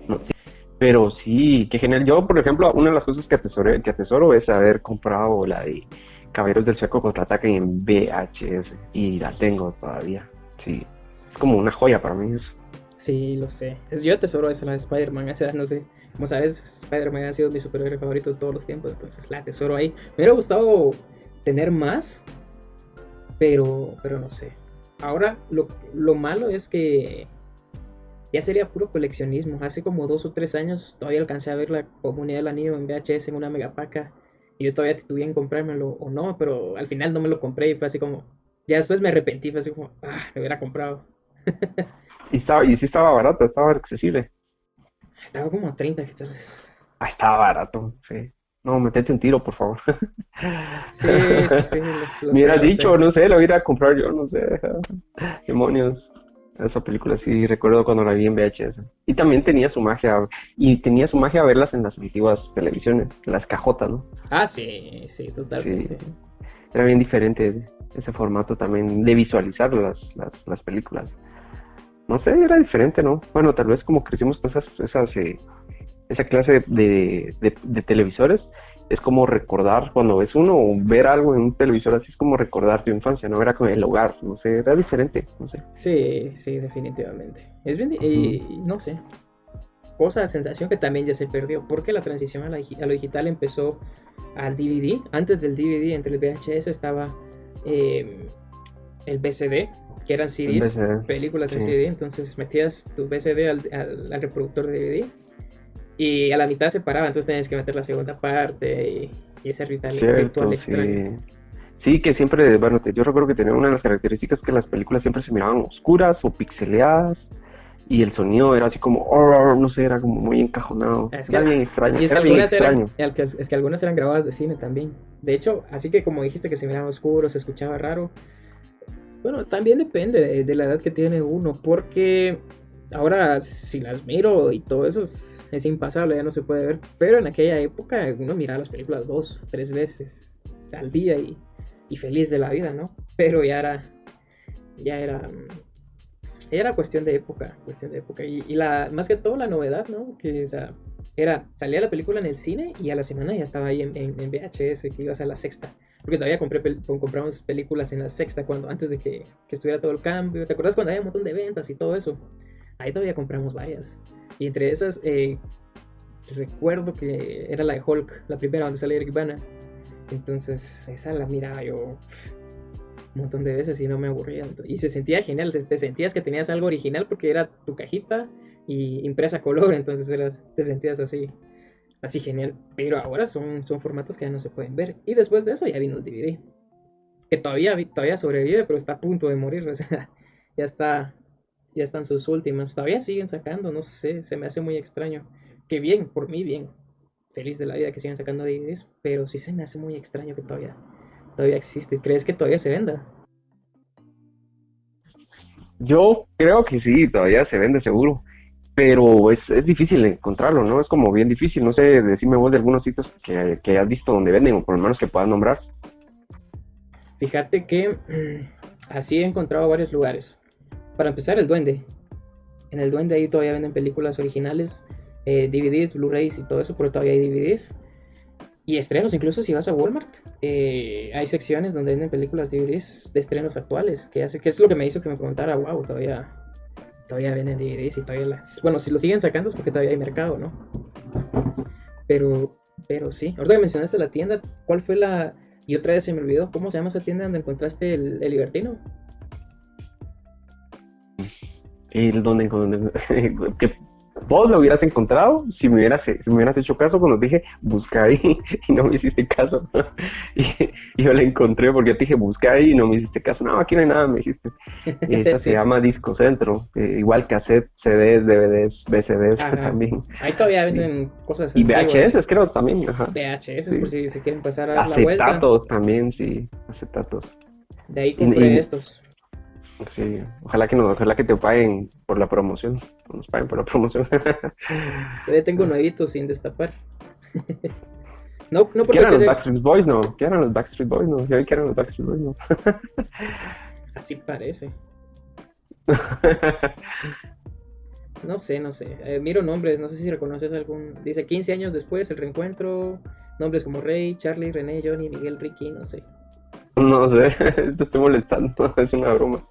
No, sí. Pero sí, qué genial. Yo, por ejemplo, una de las cosas que atesoro es haber comprado la de Caballeros del Zodiaco contraatacan en VHS y la tengo todavía. Sí, es como una joya para mí eso. Sí, lo sé. Yo atesoro esa, la de Spider-Man. O sea, no sé. Como sabes, Spider-Man ha sido mi superhéroe favorito de todos los tiempos. Entonces la atesoro ahí. Me hubiera gustado tener más, pero no sé. Ahora, lo malo es que ya sería puro coleccionismo. Hace como 2 o 3 años todavía alcancé a ver la Comunidad del Anillo en VHS en una megapaca. Y yo todavía titubeé en comprármelo o no, pero al final no me lo compré y fue así como. Ya después me arrepentí, fue así como, me hubiera comprado. Y sí estaba barato, estaba accesible. Estaba como a 30 quetzales. Ah, estaba barato, sí. No, metete un tiro, por favor. Sí, sí, lo Me sé, hubieras lo sé. dicho, no sé, lo hubiera a comprar yo, no sé. Demonios. Esa película sí recuerdo cuando la vi en VHS. Y también tenía su magia. Y tenía su magia verlas en las antiguas televisiones, las cajotas, ¿no? Ah, sí, sí, Sí, totalmente. era bien diferente ese formato también de visualizar las películas. No sé, era diferente, ¿no? Bueno, tal vez como crecimos con esa clase de televisores, es como recordar cuando ves uno o ver algo en un televisor así, es como recordar tu infancia, ¿no? Era con el hogar, no sé, era diferente, no sé. Sí, sí, definitivamente. Es bien, Ujú. y no sé, cosa, sensación que también ya se perdió, porque la transición a lo digital empezó al DVD. Antes del DVD, entre el VHS estaba eh, el VCD, que eran En vez CDs, de, películas en sí, CD. Entonces metías tu VCD al reproductor de DVD y a la mitad se paraba, entonces tenías que meter la segunda parte y ese ritual cierto, extraño. sí. Sí, que siempre, bueno, yo recuerdo que tenía una de las características que las películas siempre se miraban oscuras o pixeleadas y el sonido era así como, "Oh", no sé, era como muy encajonado. Es Era que, bien extraño, y es que era bien algunas eran, extraño. es que algunas eran grabadas de cine también. De hecho, así que como dijiste que se miraba oscuro, se escuchaba raro. Bueno, también depende de la edad que tiene uno, porque ahora si las miro y todo eso es impasable, ya no se puede ver. Pero en aquella época uno miraba las películas dos, tres veces al día y feliz de la vida, ¿no? Pero ya era, era cuestión de época, cuestión de época. Y más que todo la novedad, ¿no? Que, o sea, salía la película en el cine y a la semana ya estaba ahí en VHS, que ibas a la sexta. Porque todavía compramos películas en la sexta antes de que estuviera todo el cambio. ¿Te acuerdas cuando había un montón de ventas y todo eso? Ahí todavía compramos varias. Y entre esas, recuerdo que era la de Hulk, la primera donde sale Eric Bana. Entonces, esa la miraba yo un montón de veces y no me aburría. Y se sentía genial, te sentías que tenías algo original porque era tu cajita y impresa a color, entonces te sentías así, así genial. Pero ahora son formatos que ya no se pueden ver. Y después de eso ya vino el DVD, que todavía sobrevive, pero está a punto de morir. O sea, ya está, ya están sus últimas. Todavía siguen sacando, no sé, se me hace muy extraño. Que bien, por mí bien. Feliz de la vida que sigan sacando DVDs, pero sí se me hace muy extraño que todavía existe. ¿Crees que todavía se venda? Yo creo que sí, todavía se vende seguro, pero es difícil encontrarlo, ¿no? Es como bien difícil, no sé, decime vos de algunos sitios que has visto donde venden, o por lo menos que puedas nombrar. Fíjate que así he encontrado varios lugares. Para empezar, el Duende. En el Duende ahí todavía venden películas originales, DVDs, Blu-rays y todo eso, pero todavía hay DVDs. Y estrenos, incluso si vas a Walmart, hay secciones donde venden películas DVDs de estrenos actuales, que es lo que me hizo que me preguntara, wow, todavía venden DVDs y todavía Bueno, si lo siguen sacando es porque todavía hay mercado, ¿no? Pero, pero sí. Ahorita que mencionaste la tienda, ¿cuál fue la...? Y otra vez se me olvidó, ¿cómo se llama esa tienda donde encontraste el Libertino? El donde que vos lo hubieras encontrado si me hubieras hecho caso cuando dije busca ahí y no me hiciste caso. Y, y yo la encontré porque te dije busca ahí y no me hiciste caso. No, aquí no hay nada, me dijiste. Esa se Sí, llama Disco Centro, igual cassette, CDs, DVDs, VCDs ajá. también. Ahí todavía Sí. venden cosas Y VHS antiguas. creo también, ajá. VHS, por Sí. si se quieren pasar a dar la vuelta. Acetatos también, sí, acetatos. De ahí compré Y estos. sí, ojalá que no, ojalá que te paguen por la promoción, que nos paguen por la promoción. Todavía tengo nuevitos sin destapar. No, no ¿Qué porque eran esté los de... Backstreet Boys? No, ¿qué eran los Backstreet Boys? No, yo vi que eran los Backstreet Boys, no. Así parece. No sé, no sé. Miro nombres, no sé si reconoces algún. Dice 15 años después, el reencuentro. Nombres como Rey, Charlie, René, Johnny, Miguel, Ricky, no sé. No sé, te estoy molestando, es una broma.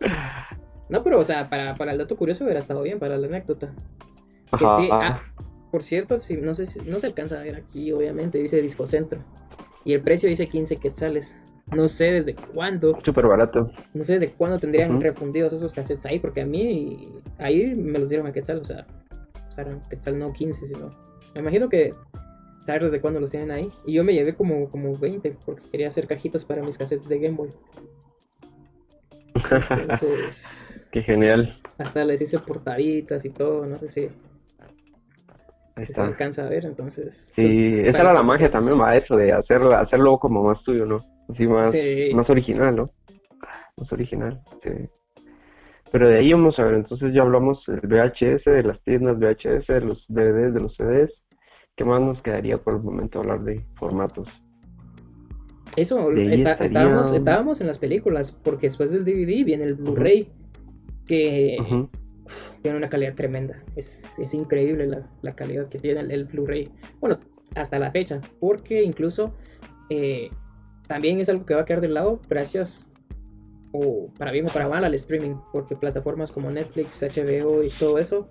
No, pero o sea, para el dato curioso hubiera estado bien, para la anécdota. Que sí, Ajá, por cierto, sí, no sé no se alcanza a ver aquí, obviamente, dice Disco Centro. Y el precio dice 15 quetzales. No sé desde cuándo, súper barato. no sé desde cuándo tendrían Ujú. refundidos esos cassettes ahí, porque a mí ahí me los dieron a quetzal, o sea eran quetzal no 15 sino. Me imagino que saber desde cuándo los tienen ahí. Y yo me llevé como 20 porque quería hacer cajitas para mis cassettes de Game Boy. Entonces, Qué genial. hasta les hice portaditas y todo, no sé Ahí si se está. alcanza a ver, entonces, Sí, esa para era la que lo magia veamos. también, va, eso de hacerlo como más tuyo, ¿no? Así Sí, más original, ¿no? Más original, sí. Pero de ahí vamos a ver, entonces ya hablamos del VHS, de las tiendas VHS, de los DVDs, de los CDs. ¿Qué más nos quedaría por el momento hablar de formatos? eso, De ahí estaría... estábamos en las películas, porque después del DVD viene el Ujú, Blu-ray, que ujú. tiene una calidad tremenda. Es increíble la calidad que tiene el Blu-ray. Bueno, hasta la fecha, porque incluso eh, también es algo que va a quedar de lado gracias, o para bien o para mal, al streaming, porque plataformas como Netflix, HBO y todo eso,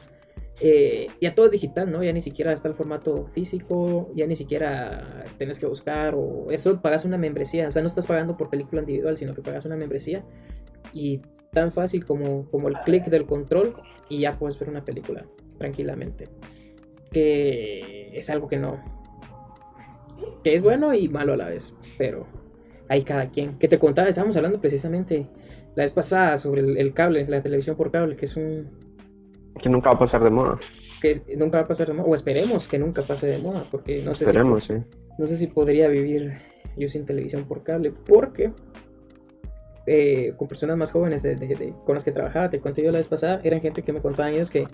ya todo es digital, ¿no? Ya ni siquiera está el formato físico, ya ni siquiera tienes que buscar, o eso pagas una membresía, o sea, no estás pagando por película individual, sino que pagas una membresía y tan fácil como el clic del control y ya puedes ver una película tranquilamente. Que es algo que es bueno y malo a la vez, pero hay cada quien. Que te contaba, estábamos hablando precisamente la vez pasada sobre el cable, la televisión por cable, que es Que nunca va a pasar de moda. nunca va a pasar de moda, o esperemos que nunca pase de moda, porque Esperemos, sí. no sé si podría vivir yo sin televisión por cable, porque con personas más jóvenes con las que trabajaba, te conté yo la vez pasada, eran gente que me contaban ellos que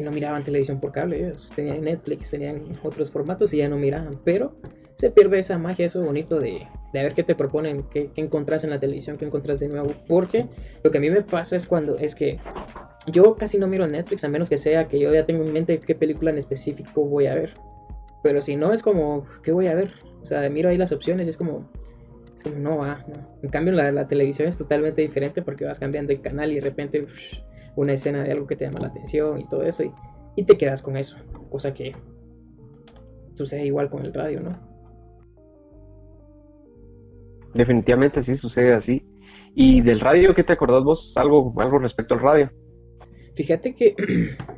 no miraban televisión por cable, ellos tenían Netflix, tenían otros formatos y ya no miraban, pero se pierde esa magia, eso bonito de ver qué te proponen, qué encontrás en la televisión, qué encontrás de nuevo, porque lo que a mí me pasa es que yo casi no miro Netflix, a menos que sea que yo ya tengo en mente qué película en específico voy a ver, pero si no es como, ¿qué voy a ver? O sea, miro ahí las opciones y es como no va, no. En cambio, la televisión es totalmente diferente porque vas cambiando el canal y de repente una escena de algo que te llama la atención y todo eso y te quedas con eso. Cosa que sucede igual con el radio, ¿no? Definitivamente sí sucede así. ¿Y del radio qué te acordás vos? Algo respecto al radio. Fíjate que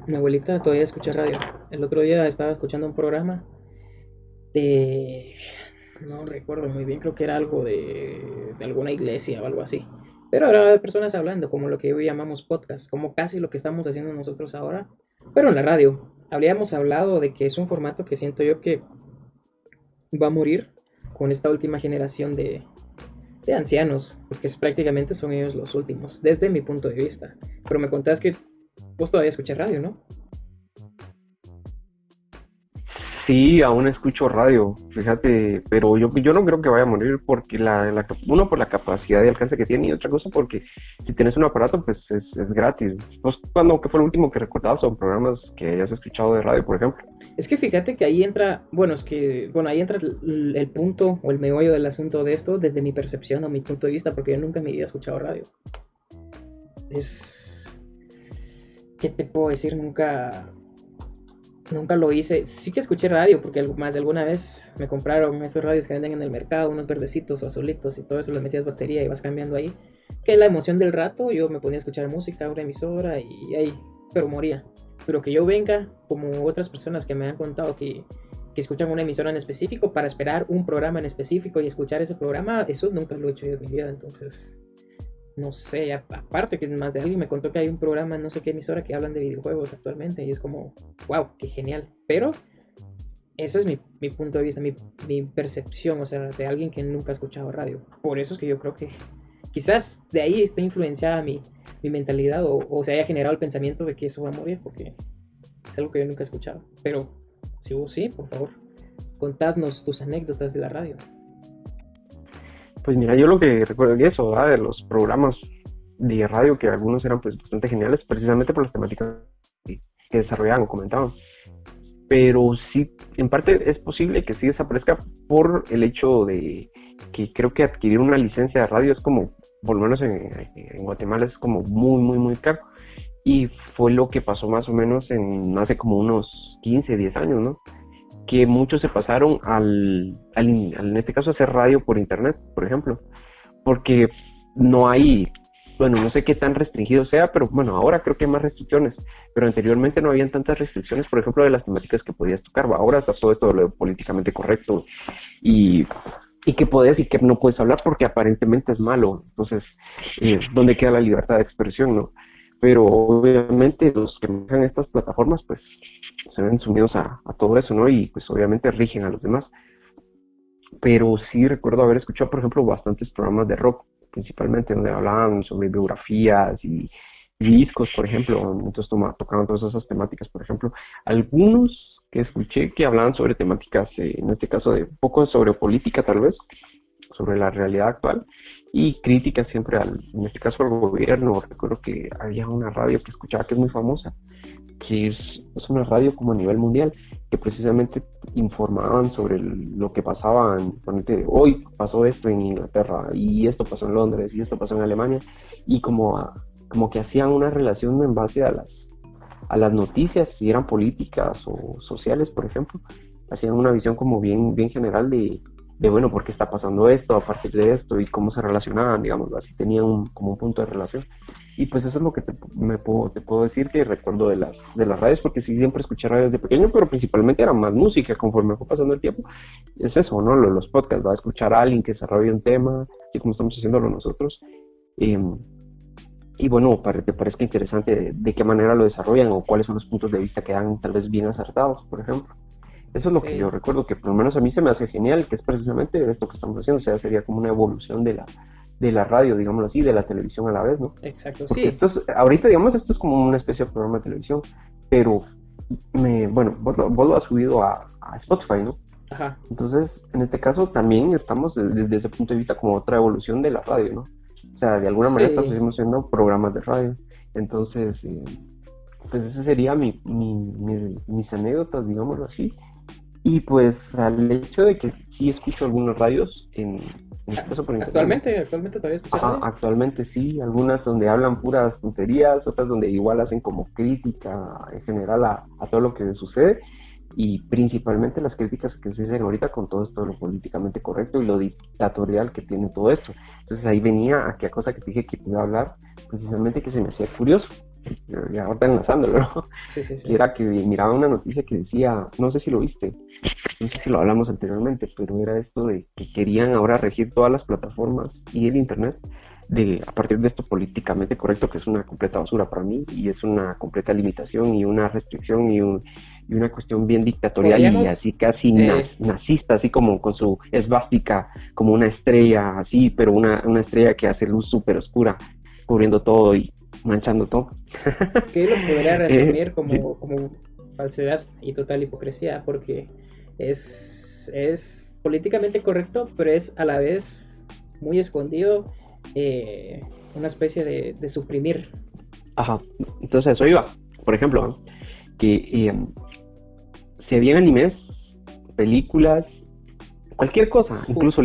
mi abuelita todavía escucha radio. El otro día estaba escuchando un programa de... No recuerdo muy bien, creo que era algo de alguna iglesia o algo así. Pero era de personas hablando, como lo que hoy llamamos podcast, como casi lo que estamos haciendo nosotros ahora, pero en la radio. Habríamos hablado de que es un formato que siento yo que va a morir con esta última generación de ancianos, porque prácticamente son ellos los últimos, desde mi punto de vista. Pero me contabas que vos todavía escuchas radio, ¿no? Sí, aún escucho radio, fíjate, pero yo no creo que vaya a morir porque uno por la capacidad de alcance que tiene y otra cosa porque si tienes un aparato pues es gratis. ¿Vos qué fue lo último que recordabas o programas que hayas escuchado de radio, por ejemplo? Es que fíjate que ahí entra, bueno, es que, bueno, ahí entra el punto o el meollo del asunto de esto desde mi percepción o mi punto de vista, porque yo nunca me había escuchado radio. Es, ¿qué te puedo decir? Nunca lo hice. Sí que escuché radio, porque más de alguna vez me compraron esos radios que venden en el mercado, unos verdecitos o azulitos y todo eso, les metías batería y vas cambiando ahí. Que la emoción del rato, yo me ponía a escuchar música, una emisora y ahí, pero moría. Pero que yo venga, como otras personas que me han contado que escuchan una emisora en específico para esperar un programa en específico y escuchar ese programa, eso nunca lo he hecho yo en mi vida, entonces no sé, aparte que más de alguien me contó que hay un programa en no sé qué emisora que hablan de videojuegos actualmente y es como, wow, qué genial. Pero ese es mi punto de vista, mi percepción, o sea, de alguien que nunca ha escuchado radio. Por eso es que yo creo que quizás de ahí está influenciada mi mentalidad o se haya generado el pensamiento de que eso va a morir porque es algo que yo nunca he escuchado. Pero si vos sí, por favor, contadnos tus anécdotas de la radio. Pues mira, yo lo que recuerdo de eso, ¿verdad? De los programas de radio que algunos eran pues bastante geniales precisamente por las temáticas que desarrollaban o comentaban. Pero sí, en parte es posible que sí desaparezca por el hecho de que creo que adquirir una licencia de radio es como, por lo menos en Guatemala es como muy caro. Y fue lo que pasó más o menos hace como unos 15 10 años, ¿no? Que muchos se pasaron en este caso, hacer radio por internet, por ejemplo, porque no hay, bueno, no sé qué tan restringido sea, pero bueno, ahora creo que hay más restricciones, pero anteriormente no habían tantas restricciones, por ejemplo, de las temáticas que podías tocar. Ahora está todo esto de lo políticamente correcto y, y que puedes y que no puedes hablar porque aparentemente es malo. Entonces, ¿dónde queda la libertad de expresión, no? pero obviamente los que manejan estas plataformas pues se ven sumidos a todo eso, ¿no? Y pues obviamente rigen a los demás. Pero sí recuerdo haber escuchado, por ejemplo, bastantes programas de rock, principalmente donde hablaban sobre biografías y discos, por ejemplo, entonces tocaban todas esas temáticas, por ejemplo, algunos que escuché que hablaban sobre temáticas, en este caso de un poco sobre política tal vez, sobre la realidad actual y críticas siempre en este caso al gobierno. Recuerdo que había una radio que escuchaba que es muy famosa, que es una radio como a nivel mundial, que precisamente informaban sobre lo que pasaba, ponete, hoy pasó esto en Inglaterra, y esto pasó en Londres, y esto pasó en Alemania, y como que hacían una relación en base a las noticias, si eran políticas o sociales, por ejemplo, hacían una visión como bien general bueno, por qué está pasando esto a partir de esto y cómo se relacionaban, digamos, así tenían como un punto de relación. Y pues eso es lo que te puedo decir que recuerdo de las radios, porque sí siempre escuché radios de pequeño, pero principalmente era más música conforme fue pasando el tiempo. Es eso, ¿no? Los podcasts, va a escuchar a alguien que desarrolle un tema, así como estamos haciéndolo nosotros. Eh, y bueno, para que te parezca interesante de qué manera lo desarrollan o cuáles son los puntos de vista que dan tal vez bien acertados, por ejemplo. Eso es lo que yo Sí, recuerdo, que por lo menos a mí se me hace genial, que es precisamente esto que estamos haciendo, o sea, sería como una evolución de la radio, digámoslo así, de la televisión a la vez, ¿no? exacto, Porque sí. esto es, ahorita, digamos, esto es como una especie de programa de televisión, pero, bueno, vos lo has subido a Spotify, ¿no? Ajá. Entonces, en este caso, también estamos desde ese punto de vista como otra evolución de la radio, ¿no? O sea, de alguna manera estamos Sí. haciendo programas de radio. Entonces, pues ese sería mis anécdotas, digámoslo así. Y pues al hecho de que sí escucho algunas radios, en este caso por internet, ¿no? Actualmente todavía escuchas Ajá, radio. actualmente sí, algunas donde hablan puras tonterías, otras donde igual hacen como crítica en general a todo lo que sucede, y principalmente las críticas que se dicen ahorita con todo esto de lo políticamente correcto y lo dictatorial que tiene todo esto. Entonces ahí venía aquella cosa que te dije que te iba a hablar, precisamente que se me hacía curioso, y ahorita enlazándolo, ¿no? Sí, sí, Que sí. era que miraba una noticia que decía, no sé si lo viste, no sé si lo hablamos anteriormente, pero era esto de que querían ahora regir todas las plataformas y el internet a partir de esto políticamente correcto, que es una completa basura para mí y es una completa limitación y una restricción y una cuestión bien dictatorial y Podríamos, así casi eh, nazista, así como con su esvástica, como una estrella así, pero una estrella que hace luz súper oscura, cubriendo todo y manchando todo. que lo podría resumir Sí, como falsedad y total hipocresía, porque es políticamente correcto, pero es a la vez muy escondido, una especie de suprimir. ajá, entonces eso iba. Por ejemplo, ¿no? Que si habían animes, películas, cualquier cosa, Ju- incluso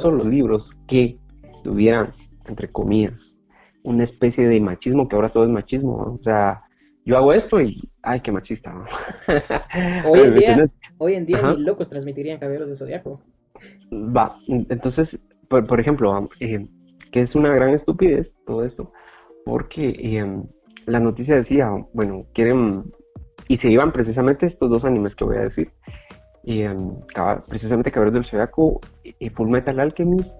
co- los libros que tuvieran, entre comillas, una especie de machismo, que ahora todo es machismo, ¿no? O sea, yo hago esto y, ay, qué machista, ¿no? hoy en ¿Me día, entiendes? hoy en día ni Ajá, locos transmitirían Caballeros de Zodiaco. va. Entonces, por ejemplo, que es una gran estupidez todo esto, porque la noticia decía, bueno, quieren, y se iban precisamente estos dos animes que voy a decir, y precisamente Caballeros del Zodiaco y Full Metal Alchemist,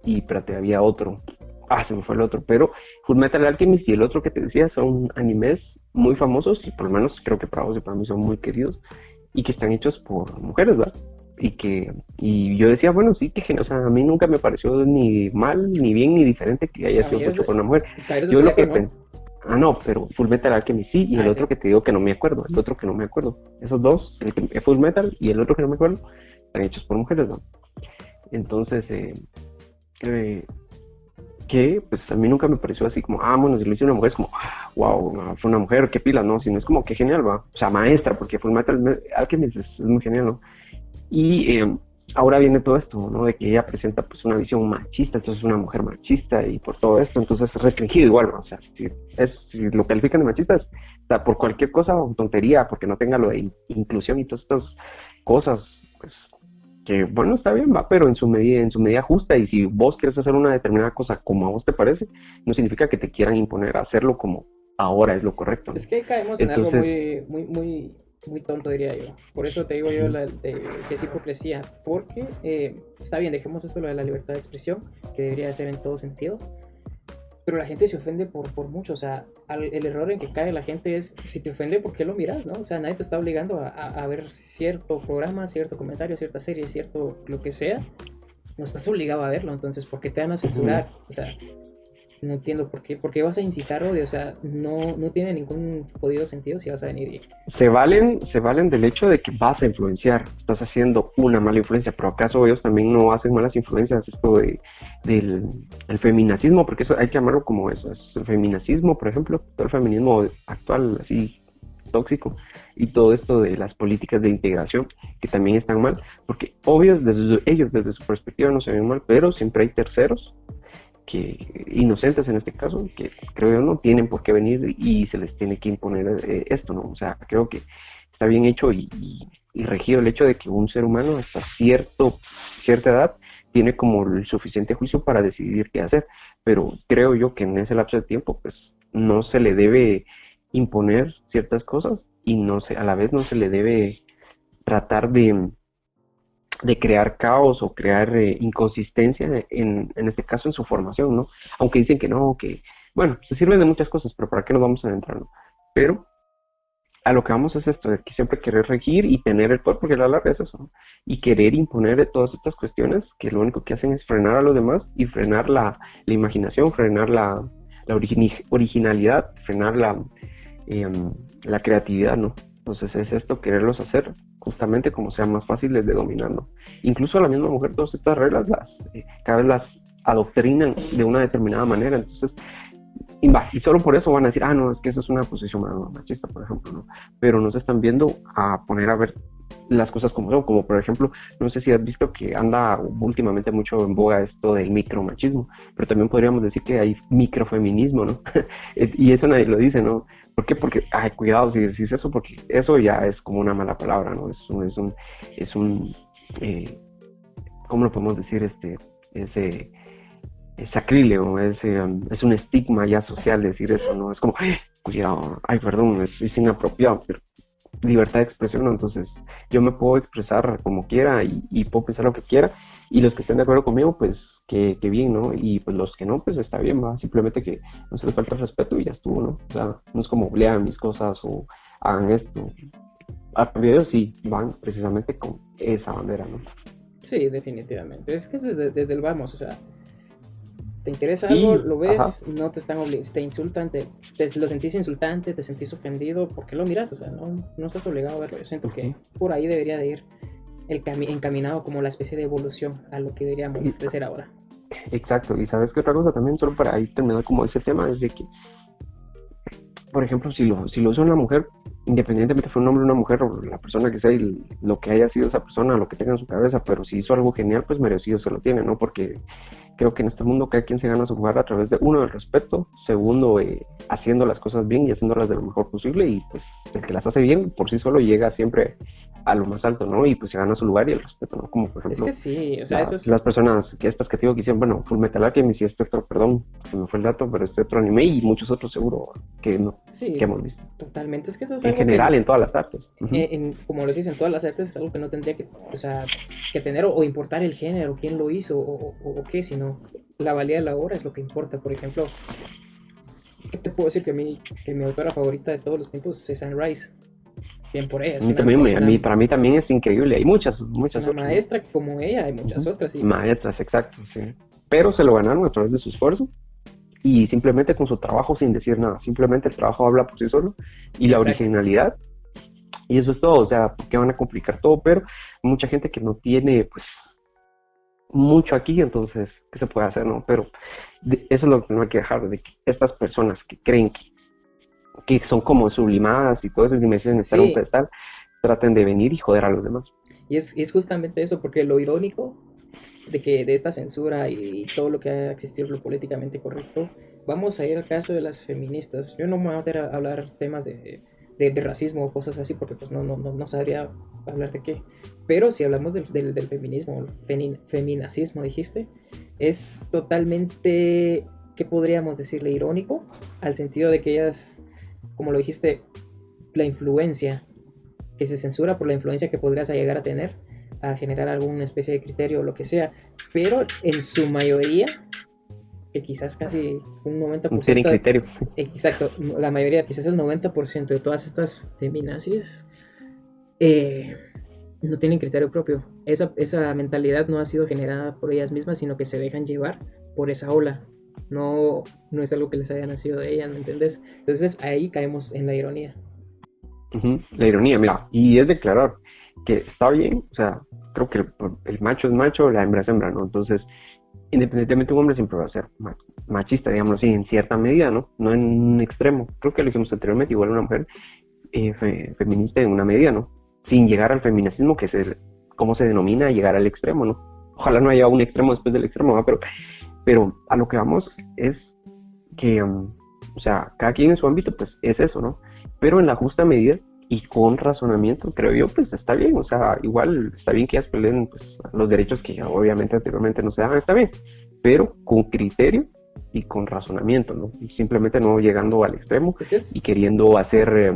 y espérate, había otro. Ah, se me fue el otro, pero Full Metal Alchemist y el otro que te decía son animes muy famosos y por lo menos creo que para vos y para mí son muy queridos y que están hechos por mujeres, ¿verdad? Y yo decía, bueno, sí, que genial, o sea, a mí nunca me pareció ni mal, ni bien, ni diferente que haya sido Caballeros hecho de, por una mujer. Caballeros de Yo lo Zodiaco que no. pensé, ah, no, pero Full Metal Alchemist sí, y el Ah, otro sí. que te digo que no me acuerdo, el otro que no me acuerdo. Esos dos, Full Metal y el otro que no me acuerdo, están hechos por mujeres, ¿no? Entonces, eh, que pues a mí nunca me pareció así como, ah, bueno, si lo hizo una mujer es como, ah, wow, no, fue una mujer, qué pila, ¿no? Sino es como, qué genial, va. O sea, maestra, porque Full Metal Alchemist es muy genial, ¿no? Y ahora viene todo esto, ¿no? De que ella presenta pues una visión machista, entonces es una mujer machista y por todo esto, entonces es restringido igual, ¿no? O sea, si lo califican de machista, está por cualquier cosa o tontería, porque no tenga lo de inclusión y todas estas cosas, pues que bueno, está bien, va, pero en su medida justa, y si vos quieres hacer una determinada cosa como a vos te parece, no significa que te quieran imponer a hacerlo como ahora es lo correcto, ¿no? Es que caemos en algo Entonces, muy tonto, diría yo. Por eso te digo yo ujú, que es hipocresía. Porque está bien, dejemos esto lo de la libertad de expresión, que debería ser en todo sentido. pero la gente se ofende por mucho, o sea, el error en que cae la gente es, si te ofende, ¿por qué lo miras, no? O sea, nadie te está obligando a ver cierto programa, cierto comentario, cierta serie, cierto lo que sea, no estás obligado a verlo, entonces, ¿por qué te van a Ujú. censurar? O sea, no entiendo por qué vas a incitar odio, o sea, no tiene ningún podido sentido si vas a venir y... Se valen del hecho de que vas a influenciar, estás haciendo una mala influencia, pero ¿acaso ellos también no hacen malas influencias? Esto del el feminacismo, porque eso hay que llamarlo como eso, es el feminacismo, por ejemplo, todo el feminismo actual, así tóxico, y todo esto de las políticas de integración, que también están mal, porque obvio, ellos desde su perspectiva no se ven mal, pero siempre hay terceros que inocentes en este caso, que creo yo no tienen por qué venir y se les tiene que imponer esto, ¿no? O sea, creo que está bien hecho y regido el hecho de que un ser humano hasta cierta edad tiene como el suficiente juicio para decidir qué hacer, pero creo yo que en ese lapso de tiempo pues no se le debe imponer ciertas cosas y a la vez no se le debe tratar de crear caos o crear inconsistencia en este caso en su formación, ¿no? Aunque dicen que no, que, bueno, se sirven de muchas cosas, pero ¿para qué nos vamos a adentrar, no? Pero a lo que vamos es esto, de que siempre querer regir y tener el poder, porque a la larga es eso, ¿no? Y querer imponer de todas estas cuestiones que lo único que hacen es frenar a los demás y frenar la imaginación, frenar originalidad, frenar eh, la creatividad, ¿no? Entonces es esto, quererlos hacer justamente como sean más fáciles de dominar, ¿no? Incluso a la misma mujer todas estas reglas cada vez las adoctrinan de una determinada manera, entonces y solo por eso van a decir, no, es que eso es una posición machista, por ejemplo, ¿no? Pero no se están viendo a poner a ver las cosas como son, como por ejemplo, no sé si has visto que anda últimamente mucho en boga esto del micromachismo, pero también podríamos decir que hay microfeminismo, ¿no? Y eso nadie lo dice, ¿no? ¿Por qué? Porque, ay, cuidado si decís eso, porque eso ya es como una mala palabra, ¿no? Es un eh, ¿cómo lo podemos decir? Es sacrílego, es un estigma ya social decir eso, ¿no? Es como, "Ay, cuidado, ay, perdón, es inapropiado, pero libertad de expresión, ¿no? Entonces yo me puedo expresar como quiera y puedo pensar lo que quiera, y los que estén de acuerdo conmigo, pues que bien, ¿no? Y pues los que no, pues está bien, va, simplemente que no se les falta el respeto y ya estuvo, ¿no? O sea, no es como lean mis cosas o hagan esto. A ellos sí van precisamente con esa bandera, ¿no? Sí, definitivamente, es que es desde el vamos, o sea, te interesa algo, Y, lo ajá, ves, no te están obligando, te insultan, lo sentís insultante, te sentís ofendido, ¿por qué lo miras? O sea, no estás obligado a verlo. Yo siento que ujú. por ahí debería de ir encaminado como la especie de evolución a lo que deberíamos de ser ahora. Exacto, y sabes qué otra cosa también, solo para ir terminando como ese tema, es de que, por ejemplo, si lo usa una mujer, independientemente fue un hombre o una mujer, o la persona que sea, y lo que haya sido esa persona, lo que tenga en su cabeza, pero si hizo algo genial, pues merecido se lo tiene, ¿no? Porque creo que en este mundo cada quien se gana su lugar a través de, uno, del respeto, segundo, haciendo las cosas bien y haciéndolas de lo mejor posible, y pues el que las hace bien por sí solo llega siempre a lo más alto, ¿no? Y pues se gana su lugar y el respeto, ¿no? Como por Es que ejemplo sí, o sea, eso las, es, las personas que estas que te digo que hicieron, bueno, Full Metal Alchemist y este otro, perdón, se me fue el dato, pero este otro anime y muchos otros seguro que no, que sí, hemos visto. totalmente, es que eso es En algo general, que, en todas las artes. Ujú. como lo dices, en todas las artes es algo que no tendría que, o sea, que tener o importar el género, quién lo hizo o qué, sino la valía de la obra es lo que importa. Por ejemplo, ¿qué te puedo decir? Que mi autora favorita de todos los tiempos es Anne Rice. Bien por ella, A mí también, para mí también es increíble. Hay muchas, es muchas una otras, ¿no? maestra que como ella hay muchas Ujú. otras. Y Maestras, exacto, sí. Pero se lo ganaron a través de su esfuerzo y simplemente con su trabajo sin decir nada. Simplemente el trabajo habla por sí solo y la exacto. originalidad. Y eso es todo, o sea, ¿por qué van a complicar todo? Pero mucha gente que no tiene, pues, mucho aquí, entonces, ¿qué se puede hacer, no? Pero eso es lo que no hay que dejar, de que estas personas que creen que son como sublimadas y todo eso, y merecen estar en un Sí, pedestal, traten de venir y joder a los demás. y es justamente eso, porque lo irónico de que de esta censura y todo lo que ha existido lo políticamente correcto, vamos a ir al caso de las feministas. Yo no me voy a meter a hablar temas de racismo o cosas así porque pues no sabría hablar de qué. Pero si hablamos del feminismo, feminacismo, dijiste, es totalmente, ¿qué podríamos decirle? Irónico, al sentido de que ellas, como lo dijiste, la influencia que se censura por la influencia que podrías llegar a tener a generar alguna especie de criterio o lo que sea, pero en su mayoría que quizás casi un No tienen 90%, criterio. exacto, la mayoría, quizás el 90% de todas estas feminazis eh, no tienen criterio propio. Esa mentalidad no ha sido generada por ellas mismas, sino que se dejan llevar por esa ola. No, no es algo que les haya nacido de ellas, ¿me entiendes? Entonces ahí caemos en la ironía. Ujú. La ironía, mira, y es declarar que está bien, o sea, creo que el macho es macho, la hembra es hembra, ¿no? Entonces, independientemente un hombre siempre va a ser machista, digámoslo así, en cierta medida, ¿no? No en un extremo. Creo que lo dijimos anteriormente, igual una mujer feminista en una medida, ¿no? Sin llegar al feminismo, que es cómo se denomina llegar al extremo, ¿no? Ojalá no haya un extremo después del extremo, ¿no? Pero a lo que vamos es que, o sea, cada quien en su ámbito, pues es eso, ¿no? Pero en la justa medida y con razonamiento, creo yo, pues está bien, o sea, igual está bien que ellas peleen pues, los derechos que obviamente anteriormente no se daban, está bien, pero con criterio y con razonamiento, ¿no? Simplemente no llegando al extremo Es que y es, queriendo hacer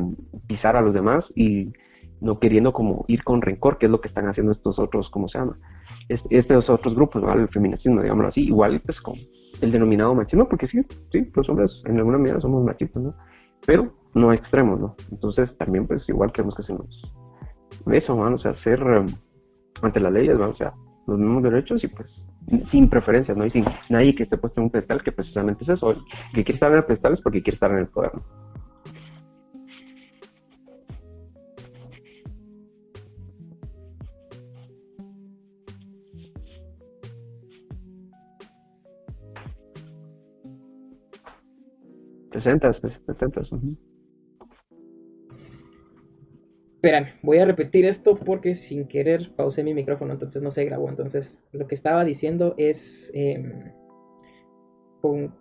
pisar a los demás y no queriendo como ir con rencor, que es lo que están haciendo estos otros, ¿cómo se llama? Estos otros grupos, ¿no? El feminismo, digámoslo así, igual pues con el denominado machismo, porque sí, sí, los hombres en alguna medida somos machistas, ¿no? Pero no extremos, ¿no? Entonces también pues igual queremos que se nos eso, ¿no? O sea, ser ante las leyes, ¿no? O sea, los mismos derechos y pues sin preferencias, ¿no? Y sin nadie que esté puesto en un pedestal, que precisamente es eso, el que quiere estar en el pedestal es porque quiere estar en el poder, ¿no? 60, 70, espérame, voy a repetir esto porque sin querer pausé mi micrófono, entonces no se grabó. Entonces, lo que estaba diciendo es con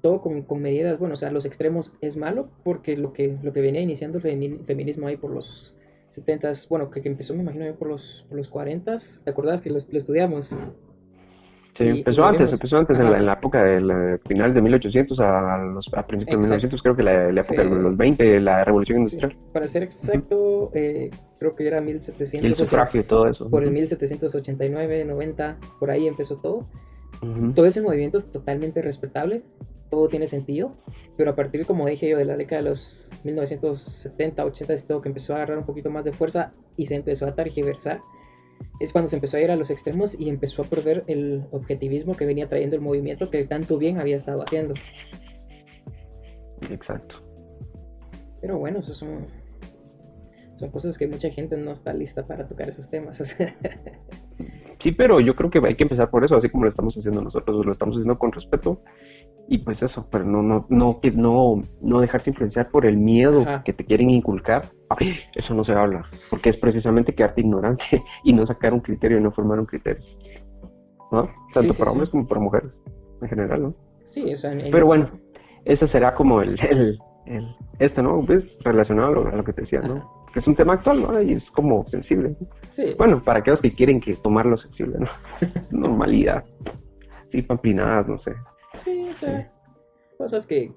todo con medidas, bueno, o sea, los extremos es malo porque lo que venía iniciando el feminismo ahí por los 70s, bueno, que empezó, me imagino, yo por los 40s, ¿te acordabas que lo estudiamos? Sí, Y lo vimos, empezó antes ajá, en la época de finales de 1800 a principios de exacto, 1900, creo que la época de fue, los 20, la revolución sí, industrial. para ser Ujú. exacto, creo que era Y el 1780, sufragio y todo eso. por el Ujú. 1789, 90, por ahí empezó todo. Ujú. Todo ese movimiento es totalmente respetable, todo tiene sentido, pero a partir, como dije yo, de la década de los 1970, 80, es todo que empezó a agarrar un poquito más de fuerza y se empezó a targiversar, es cuando se empezó a ir a los extremos y empezó a perder el objetivismo que venía trayendo el movimiento que tanto bien había estado haciendo. Exacto. Pero bueno, eso son cosas que mucha gente no está lista para tocar esos temas. O sea, Sí, pero yo creo que hay que empezar por eso, así como lo estamos haciendo nosotros, lo estamos haciendo con respeto y pues eso, pero no dejarse influenciar por el miedo ajá, que te quieren inculcar. Ay, eso no se habla, porque es precisamente quedarte ignorante y no sacar un criterio y no formar un criterio, ¿no? sí, Tanto sí, para sí. hombres como para mujeres, en general, ¿no? Sí, o sea, Pero bueno, ese será como esto, ¿no? Pues relacionado a lo que te decía, ¿no? ajá, Que es un tema actual, ¿no? Y es como sensible. sí, Bueno, para aquellos que quieren que tomarlo sensible, ¿no? Normalidad, sí, pampinadas, no sé. sí, o Sí. sea, cosas que,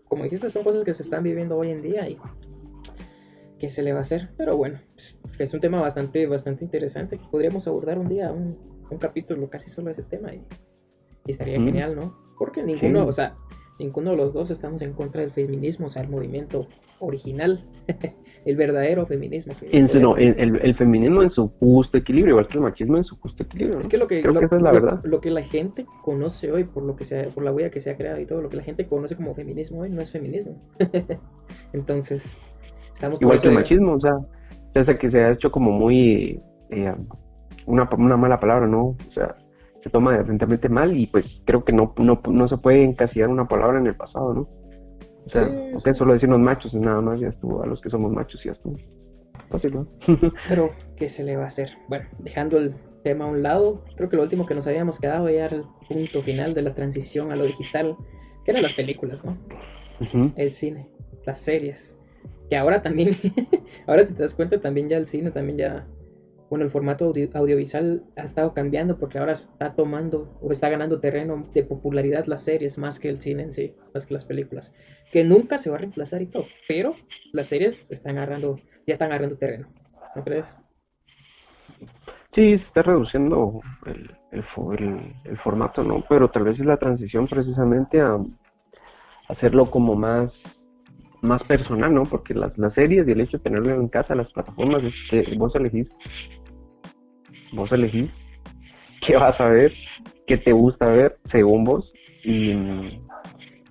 como dijiste, son cosas que se están viviendo hoy en día y que se le va a hacer. Pero bueno, pues, es un tema bastante interesante que podríamos abordar un día, un capítulo casi solo de ese tema y estaría Ujú. genial, ¿no? Porque ninguno, o Sí, sea, ninguno de los dos estamos en contra del feminismo, o sea, el movimiento original, el verdadero feminismo que en su, no, podemos. el feminismo en su justo equilibrio, igual que el machismo en su justo equilibrio, Es ¿no? que lo que, Creo que lo, esa es la lo, verdad. lo que la gente conoce hoy, por la huella que se ha creado y todo, lo que la gente conoce como feminismo hoy no es feminismo. Entonces, estamos por Igual que eso el de, machismo, o sea, se hace que se ha hecho como muy eh, una mala palabra, ¿no? O sea, se toma de frente mal y pues creo que no se puede encasillar una palabra en el pasado, ¿no? O sí, sea, sí, ok, solo decirnos machos y nada más, ya estuvo, a los que somos machos y ya estuvo. Fácil, ¿no? pero ¿qué se le va a hacer? Bueno, dejando el tema a un lado, creo que lo último que nos habíamos quedado ya era el punto final de la transición a lo digital, que eran las películas, ¿no? Ujú. El cine, las series, que ahora también, ahora si te das cuenta, también ya el cine, también ya, bueno, el formato audiovisual ha estado cambiando porque ahora está tomando o está ganando terreno de popularidad las series más que el cine en sí, más que las películas, que nunca se va a reemplazar y todo, pero las series ya están agarrando terreno, ¿no crees? Sí, se está reduciendo el formato, ¿no? Pero tal vez es la transición precisamente a hacerlo como más personal, ¿no? Porque las series y el hecho de tenerlo en casa, las plataformas, es que vos elegís qué vas a ver, qué te gusta ver según vos y,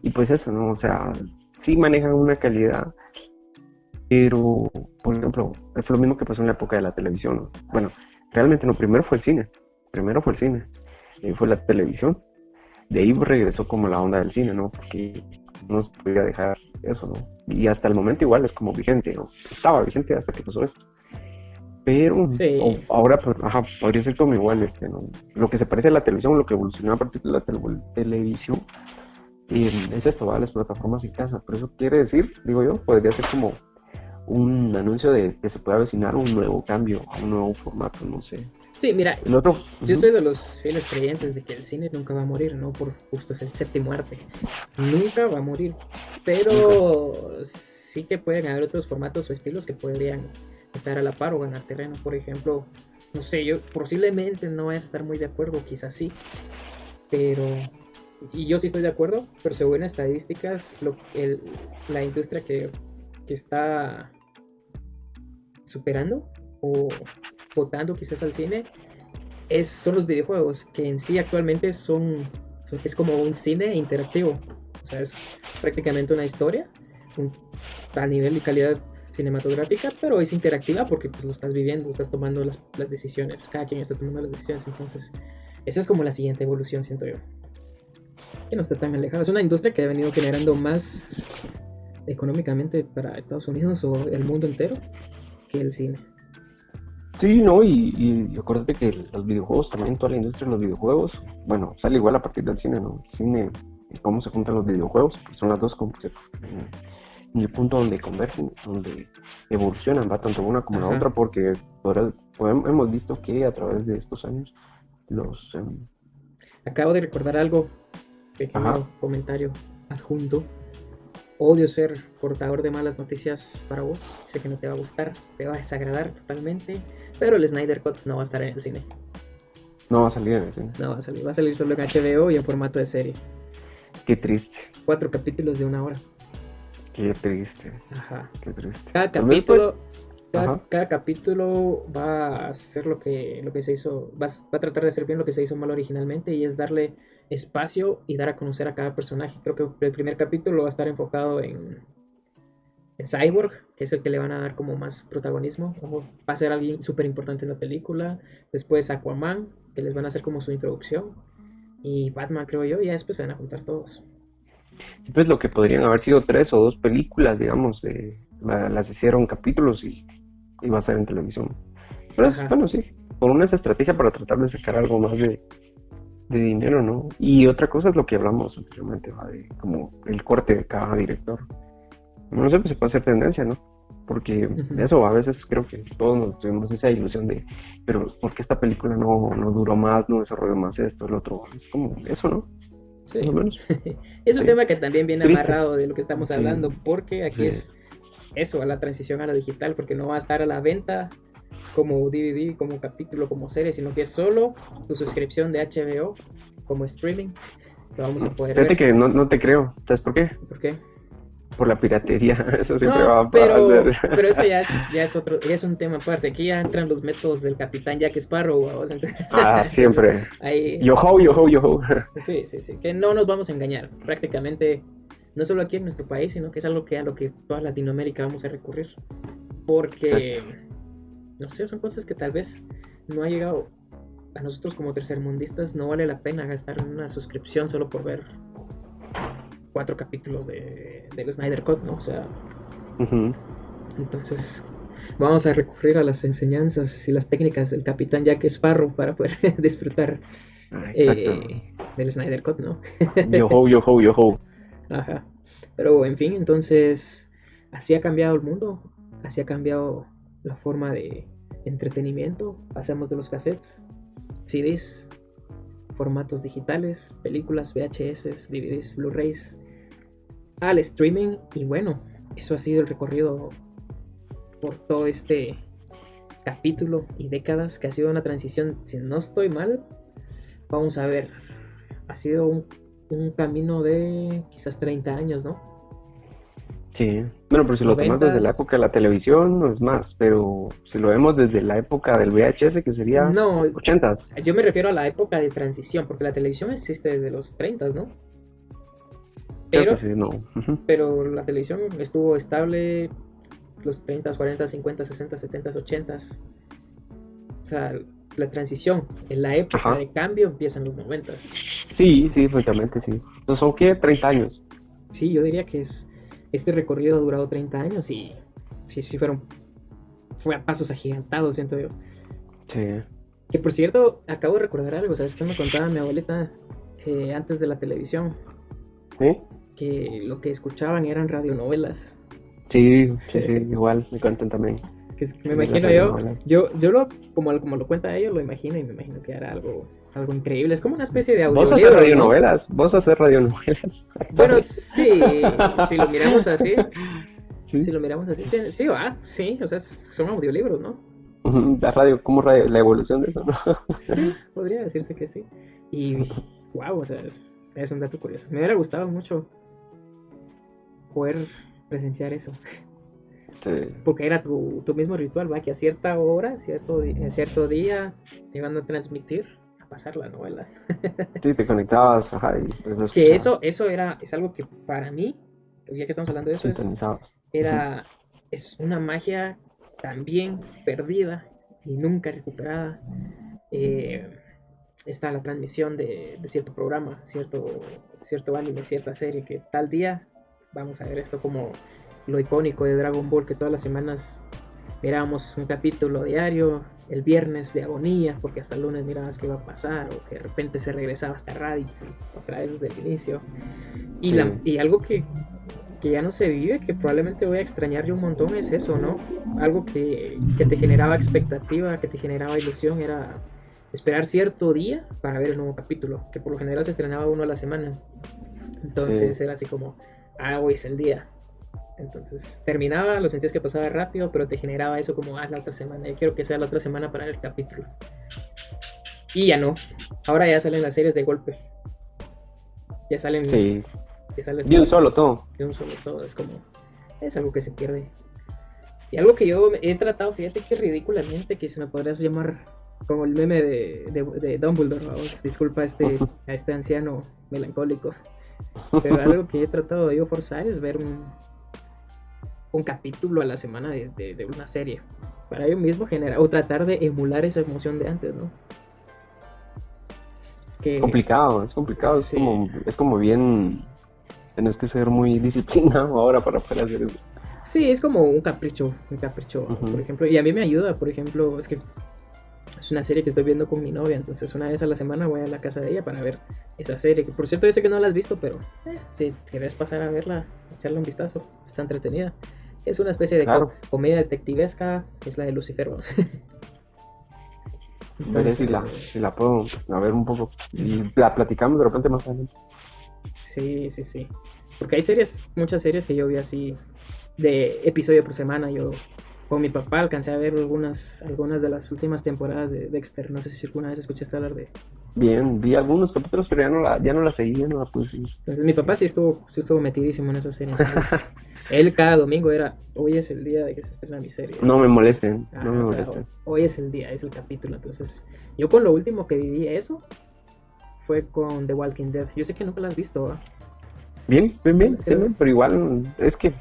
y pues eso, ¿no? O sea, sí manejan una calidad, pero, por ejemplo, fue lo mismo que pasó en la época de la televisión, ¿no? Bueno, realmente no, primero fue el cine, fue la televisión, de ahí regresó como la onda del cine, ¿no? Porque no se podía dejar eso, ¿no? Y hasta el momento igual es como vigente, ¿no? Estaba vigente hasta que pasó esto. Pero Sí, ahora, pues, ajá, podría ser como igual, ¿no? Lo que se parece a la televisión, lo que evolucionó a partir de la televisión, es esto, ¿vale? Las plataformas en casa. Pero eso quiere decir, digo yo, podría ser como un anuncio de que se puede avecinar un nuevo cambio, un nuevo formato, no sé. sí, mira, El otro, yo ujú, soy de los fieles creyentes de que el cine nunca va a morir, ¿no? Por justo es el séptimo arte. Nunca va a morir. nunca. Pero sí que pueden haber otros formatos o estilos que podrían estar a la par o ganar terreno. Por ejemplo, no sé, yo posiblemente no voy a estar muy de acuerdo, quizás sí, pero... Y yo sí estoy de acuerdo, pero según estadísticas, la industria que está superando o votando quizás al cine son los videojuegos, que en sí actualmente es como un cine interactivo. O sea, es prácticamente una historia un, a nivel y calidad cinematográfica, pero es interactiva porque pues, lo estás viviendo, estás tomando las decisiones, cada quien está tomando las decisiones. Entonces, esa es como la siguiente evolución, siento yo, que no está tan alejada. Es una industria que ha venido generando más económicamente para Estados Unidos o el mundo entero que el cine. Sí, no, y acuérdate que los videojuegos, también toda la industria de los videojuegos, bueno, sale igual a partir del cine, ¿no? El cine y cómo se juntan los videojuegos, porque son las dos como que en el punto donde convergen, donde evolucionan, va tanto una como la Ajá. otra, porque hemos visto que a través de estos años los... Acabo de recordar algo, ajá, pequeño comentario adjunto. Odio ser portador de malas noticias para vos. Sé que no te va a gustar, te va a desagradar totalmente. Pero el Snyder Cut no va a estar en el cine. no va a salir en el cine. No va a salir. Va a salir solo en HBO y en formato de serie. Qué triste, 4 capítulos de 1 hora. qué triste, Ajá. qué triste. Cada Tal vez pues, capítulo. Cada, ajá. cada capítulo va a hacer lo que se hizo. Va a tratar de hacer bien lo que se hizo mal originalmente. Y es darle espacio y dar a conocer a cada personaje. Creo que el primer capítulo va a estar enfocado en Cyborg, que es el que le van a dar como más protagonismo, va a ser alguien súper importante en la película. Después Aquaman, que les van a hacer como su introducción. Y Batman, creo yo, y ya después se van a juntar todos. Pues lo que podrían haber sido tres o dos películas, digamos, las hicieron capítulos y va a ser en televisión. Pero es, Ajá. bueno, sí, por una es estrategia para tratar de sacar algo más de dinero, ¿no? Y otra cosa es lo que hablamos anteriormente, ¿va? De como el corte de cada director. No sé, pues se puede hacer tendencia, ¿no? Porque Ujú. eso, a veces creo que todos nos tuvimos esa ilusión de, pero ¿por qué esta película no duró más, no desarrolló más esto, el otro? Es como eso, ¿no? Más o Sí. menos. Es un Sí. tema que también viene Triste. amarrado de lo que estamos Sí, hablando, porque aquí sí. es eso, a la transición a la digital, porque no va a estar a la venta como DVD, como capítulo, como serie, sino que es solo tu suscripción de HBO como streaming, lo vamos a poder Fíjate ver. que no te creo. ¿Sabes por qué? ¿Por qué? Por la piratería. Eso siempre No, va a pasar. pero eso ya es otro, ya es un tema aparte. Aquí ya entran los métodos del capitán Jack Sparrow, ¿vamos? Ah, Entonces, siempre. ahí, Yo ho, yo ho, yo ho. sí, sí, sí, que no nos vamos a engañar. Prácticamente, no solo aquí en nuestro país, sino que es algo que a lo que toda Latinoamérica vamos a recurrir. Exacto. Porque, no sé, son cosas que tal vez no ha llegado a nosotros como tercermundistas, no vale la pena gastar en una suscripción solo por ver 4 capítulos del Snyder Cut, ¿no? O sea, Ujú. entonces, vamos a recurrir a las enseñanzas y las técnicas del capitán Jack Sparrow para poder disfrutar Ah, exacto. del Snyder Cut, ¿no? Yo ho, yo ho, yo ho. Ajá. Pero, en fin, entonces, así ha cambiado el mundo, así ha cambiado la forma de entretenimiento. Pasamos de los cassettes, CDs, formatos digitales, películas, VHS, DVDs, Blu-rays, al streaming. Y bueno, eso ha sido el recorrido por todo este capítulo y décadas, que ha sido una transición, si no estoy mal, vamos a ver, ha sido un camino de quizás 30 años, ¿no? Sí. Bueno, pero si lo tomas desde la Noventas, época de la televisión, no es más. Pero si lo vemos desde la época del VHS, que sería no, 80s. yo me refiero a la época de transición, porque la televisión existe desde los 30, ¿no? Creo que Pero, sí, no. Ujú. pero la televisión estuvo estable los 30, 40, 50, 60, 70, 80. O sea, la transición en la época Ajá. de cambio empieza en los 90. Sí, sí, efectivamente, sí. Entonces, ¿son qué? 30 años. Sí, yo diría que este recorrido ha durado 30 años y sí, sí fue a pasos agigantados, siento yo. Sí. Que por cierto, acabo de recordar algo, ¿sabes qué me contaba mi abuelita antes de la televisión? ¿Sí? Que lo que escuchaban eran radionovelas. Sí, sí, sí, igual, me cuentan también. Que me De las imagino yo, radionovelas. como lo cuenta ellos, lo imagino y me imagino que era algo increíble. Es como una especie de Vos haces audiolibro, ¿no? radionovelas, vos haces radionovelas Bueno, actualmente. sí, si lo miramos así, Sí. sí, sí, o sea, son audiolibros, ¿no? Ujú. La radio, ¿cómo la evolución de eso, no? Sí, podría decirse que sí. Y, wow, o sea, es un dato curioso. Me hubiera gustado mucho poder presenciar eso, Sí, porque era tu mismo ritual, va, que a cierta hora, cierto día, te iban a transmitir a pasar la novela. sí, te conectabas, ajá, y pues Que escuchabas, es algo que para mí, ya que estamos hablando de eso, sintonizabas. Ujú. era, es una magia también perdida y nunca recuperada. Eh, Está la transmisión de cierto programa, cierto anime, cierta serie, que tal día vamos a ver esto como lo icónico de Dragon Ball, que todas las semanas mirábamos un capítulo diario, el viernes de agonía, porque hasta el lunes mirabas qué iba a pasar, o que de repente se regresaba hasta Raditz otra vez desde el inicio. Sí, Y algo que ya no se vive, que probablemente voy a extrañar yo un montón, es eso, ¿no? Algo que te generaba expectativa, que te generaba ilusión, era esperar cierto día para ver el nuevo capítulo, que por lo general se estrenaba uno a la semana. sí, Entonces era así como, hoy es el día. Entonces terminaba, lo sentías que pasaba rápido, pero te generaba eso como, la otra semana, yo quiero que sea la otra semana para ver el capítulo. Y ya no, ahora ya salen las series de golpe, ya salen, sí. ya sale De un todo solo todo. de un solo todo, es algo que se pierde. Y algo que yo he tratado, fíjate que ridículamente, que se me podrías llamar como el meme de Dumbledore, vamos, disculpa a este anciano melancólico, pero algo que he tratado de yo forzar es ver un capítulo a la semana de una serie, para yo mismo generar, o tratar de emular esa emoción de antes, ¿no? Que Es complicado, sí, es como bien, tenés que ser muy disciplinado ahora para poder hacer eso. sí, es como un capricho, por Ujú. ejemplo, y a mí me ayuda, por ejemplo, es que es una serie que estoy viendo con mi novia, entonces una vez a la semana voy a la casa de ella para ver esa serie, que por cierto yo sé que no la has visto, pero si querés pasar a verla, echarle un vistazo, está entretenida. Es una especie de Claro, comedia detectivesca, es la de Lucifer, ¿no? veré Entonces, si la puedo a ver un poco. Y la platicamos de repente más adelante. sí, sí, sí. Porque hay muchas series que yo vi así, de episodio por semana. Yo con mi papá alcancé a ver algunas de las últimas temporadas de Dexter. No sé si alguna vez escuchaste hablar de... Bien, vi algunos capítulos, pero ya no la seguí, ya no la puse. Entonces mi papá sí estuvo metidísimo en esa serie. Entonces él cada domingo era, hoy es el día de que se estrena mi serie. No me molesten, no me O sea, molesten. hoy es el día, es el capítulo. Entonces yo con lo último que viví eso fue con The Walking Dead. Yo sé que nunca la has visto, ¿va? Bien, bien, ¿Sí, bien, sí la has bien, visto? pero igual es que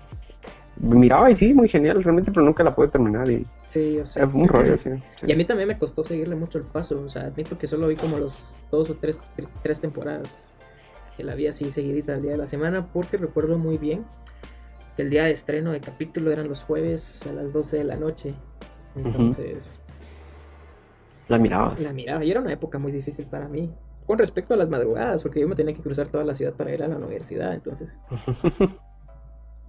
miraba y sí, muy genial realmente, pero nunca la pude terminar y Sí, yo es sé. un rollo, sí, sí. Y a mí también me costó seguirle mucho el paso. O sea, admito que solo vi como los dos o tres temporadas que la vi así seguidita al día de la semana, porque recuerdo muy bien que el día de estreno de capítulo eran los jueves a las 12 de la noche. Ujú. Entonces, La mirabas. la miraba y era una época muy difícil para mí. Con respecto a las madrugadas, porque yo me tenía que cruzar toda la ciudad para ir a la universidad. Entonces,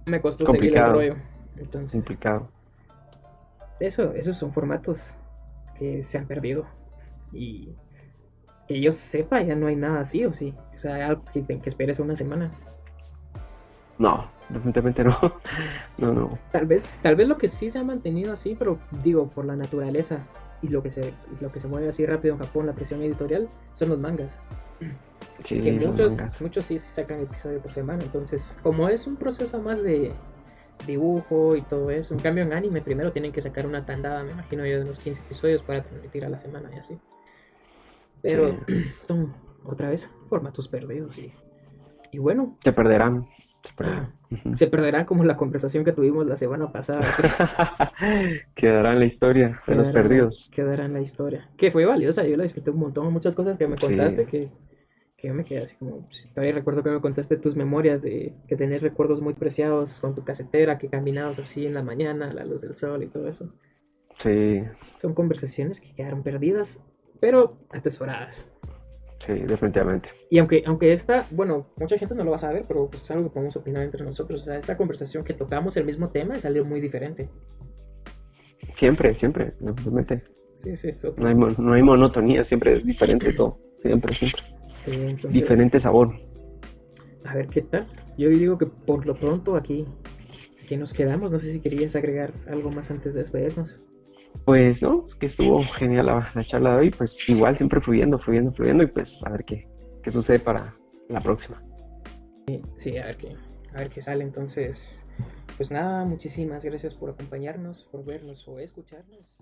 me costó seguir el Complicado, rollo. Entonces, complicado. esos son formatos que se han perdido. Y que yo sepa, ya no hay nada así o sí. O sea, algo que esperes una semana. No, definitivamente no. No, no. Tal vez lo que sí se ha mantenido así, pero digo, por la naturaleza y lo que se mueve así rápido en Japón, la presión editorial, son los mangas. Que Sí, los mangas. muchos sí sacan episodio por semana, entonces, como es un proceso más de dibujo y todo eso, en cambio en anime primero tienen que sacar una tandada, me imagino yo, de unos 15 episodios para transmitir a la semana y así. Pero Sí. son otra vez formatos perdidos y bueno, Se perderán. Se perderán. Ujú. se perderá como la conversación que tuvimos la semana pasada, que Quedará en la historia de los perdidos. quedará en la historia, que fue valiosa, yo la disfruté un montón, muchas cosas que me Sí, contaste que yo me quedé así como, pues, todavía recuerdo que me contaste tus memorias de que tenés recuerdos muy preciados con tu casetera, que caminabas así en la mañana a la luz del sol y todo eso. sí, Son conversaciones que quedaron perdidas, pero atesoradas. sí, definitivamente. Y aunque esta, bueno, mucha gente no lo va a saber, pero pues es algo que podemos opinar entre nosotros. O sea, esta conversación que tocamos el mismo tema salió muy diferente. Siempre, siempre, definitivamente. Sí, sí, es No hay, otro. no hay monotonía, siempre es diferente todo. Siempre, siempre. Sí, entonces, Diferente sabor. a ver qué tal. Yo digo que por lo pronto aquí nos quedamos. No sé si querías agregar algo más antes de despedirnos. Pues no, que estuvo genial la charla de hoy, pues igual siempre fluyendo, fluyendo, fluyendo y pues a ver qué sucede para la próxima. Sí, a ver qué sale. Entonces, pues nada, muchísimas gracias por acompañarnos, por vernos o escucharnos.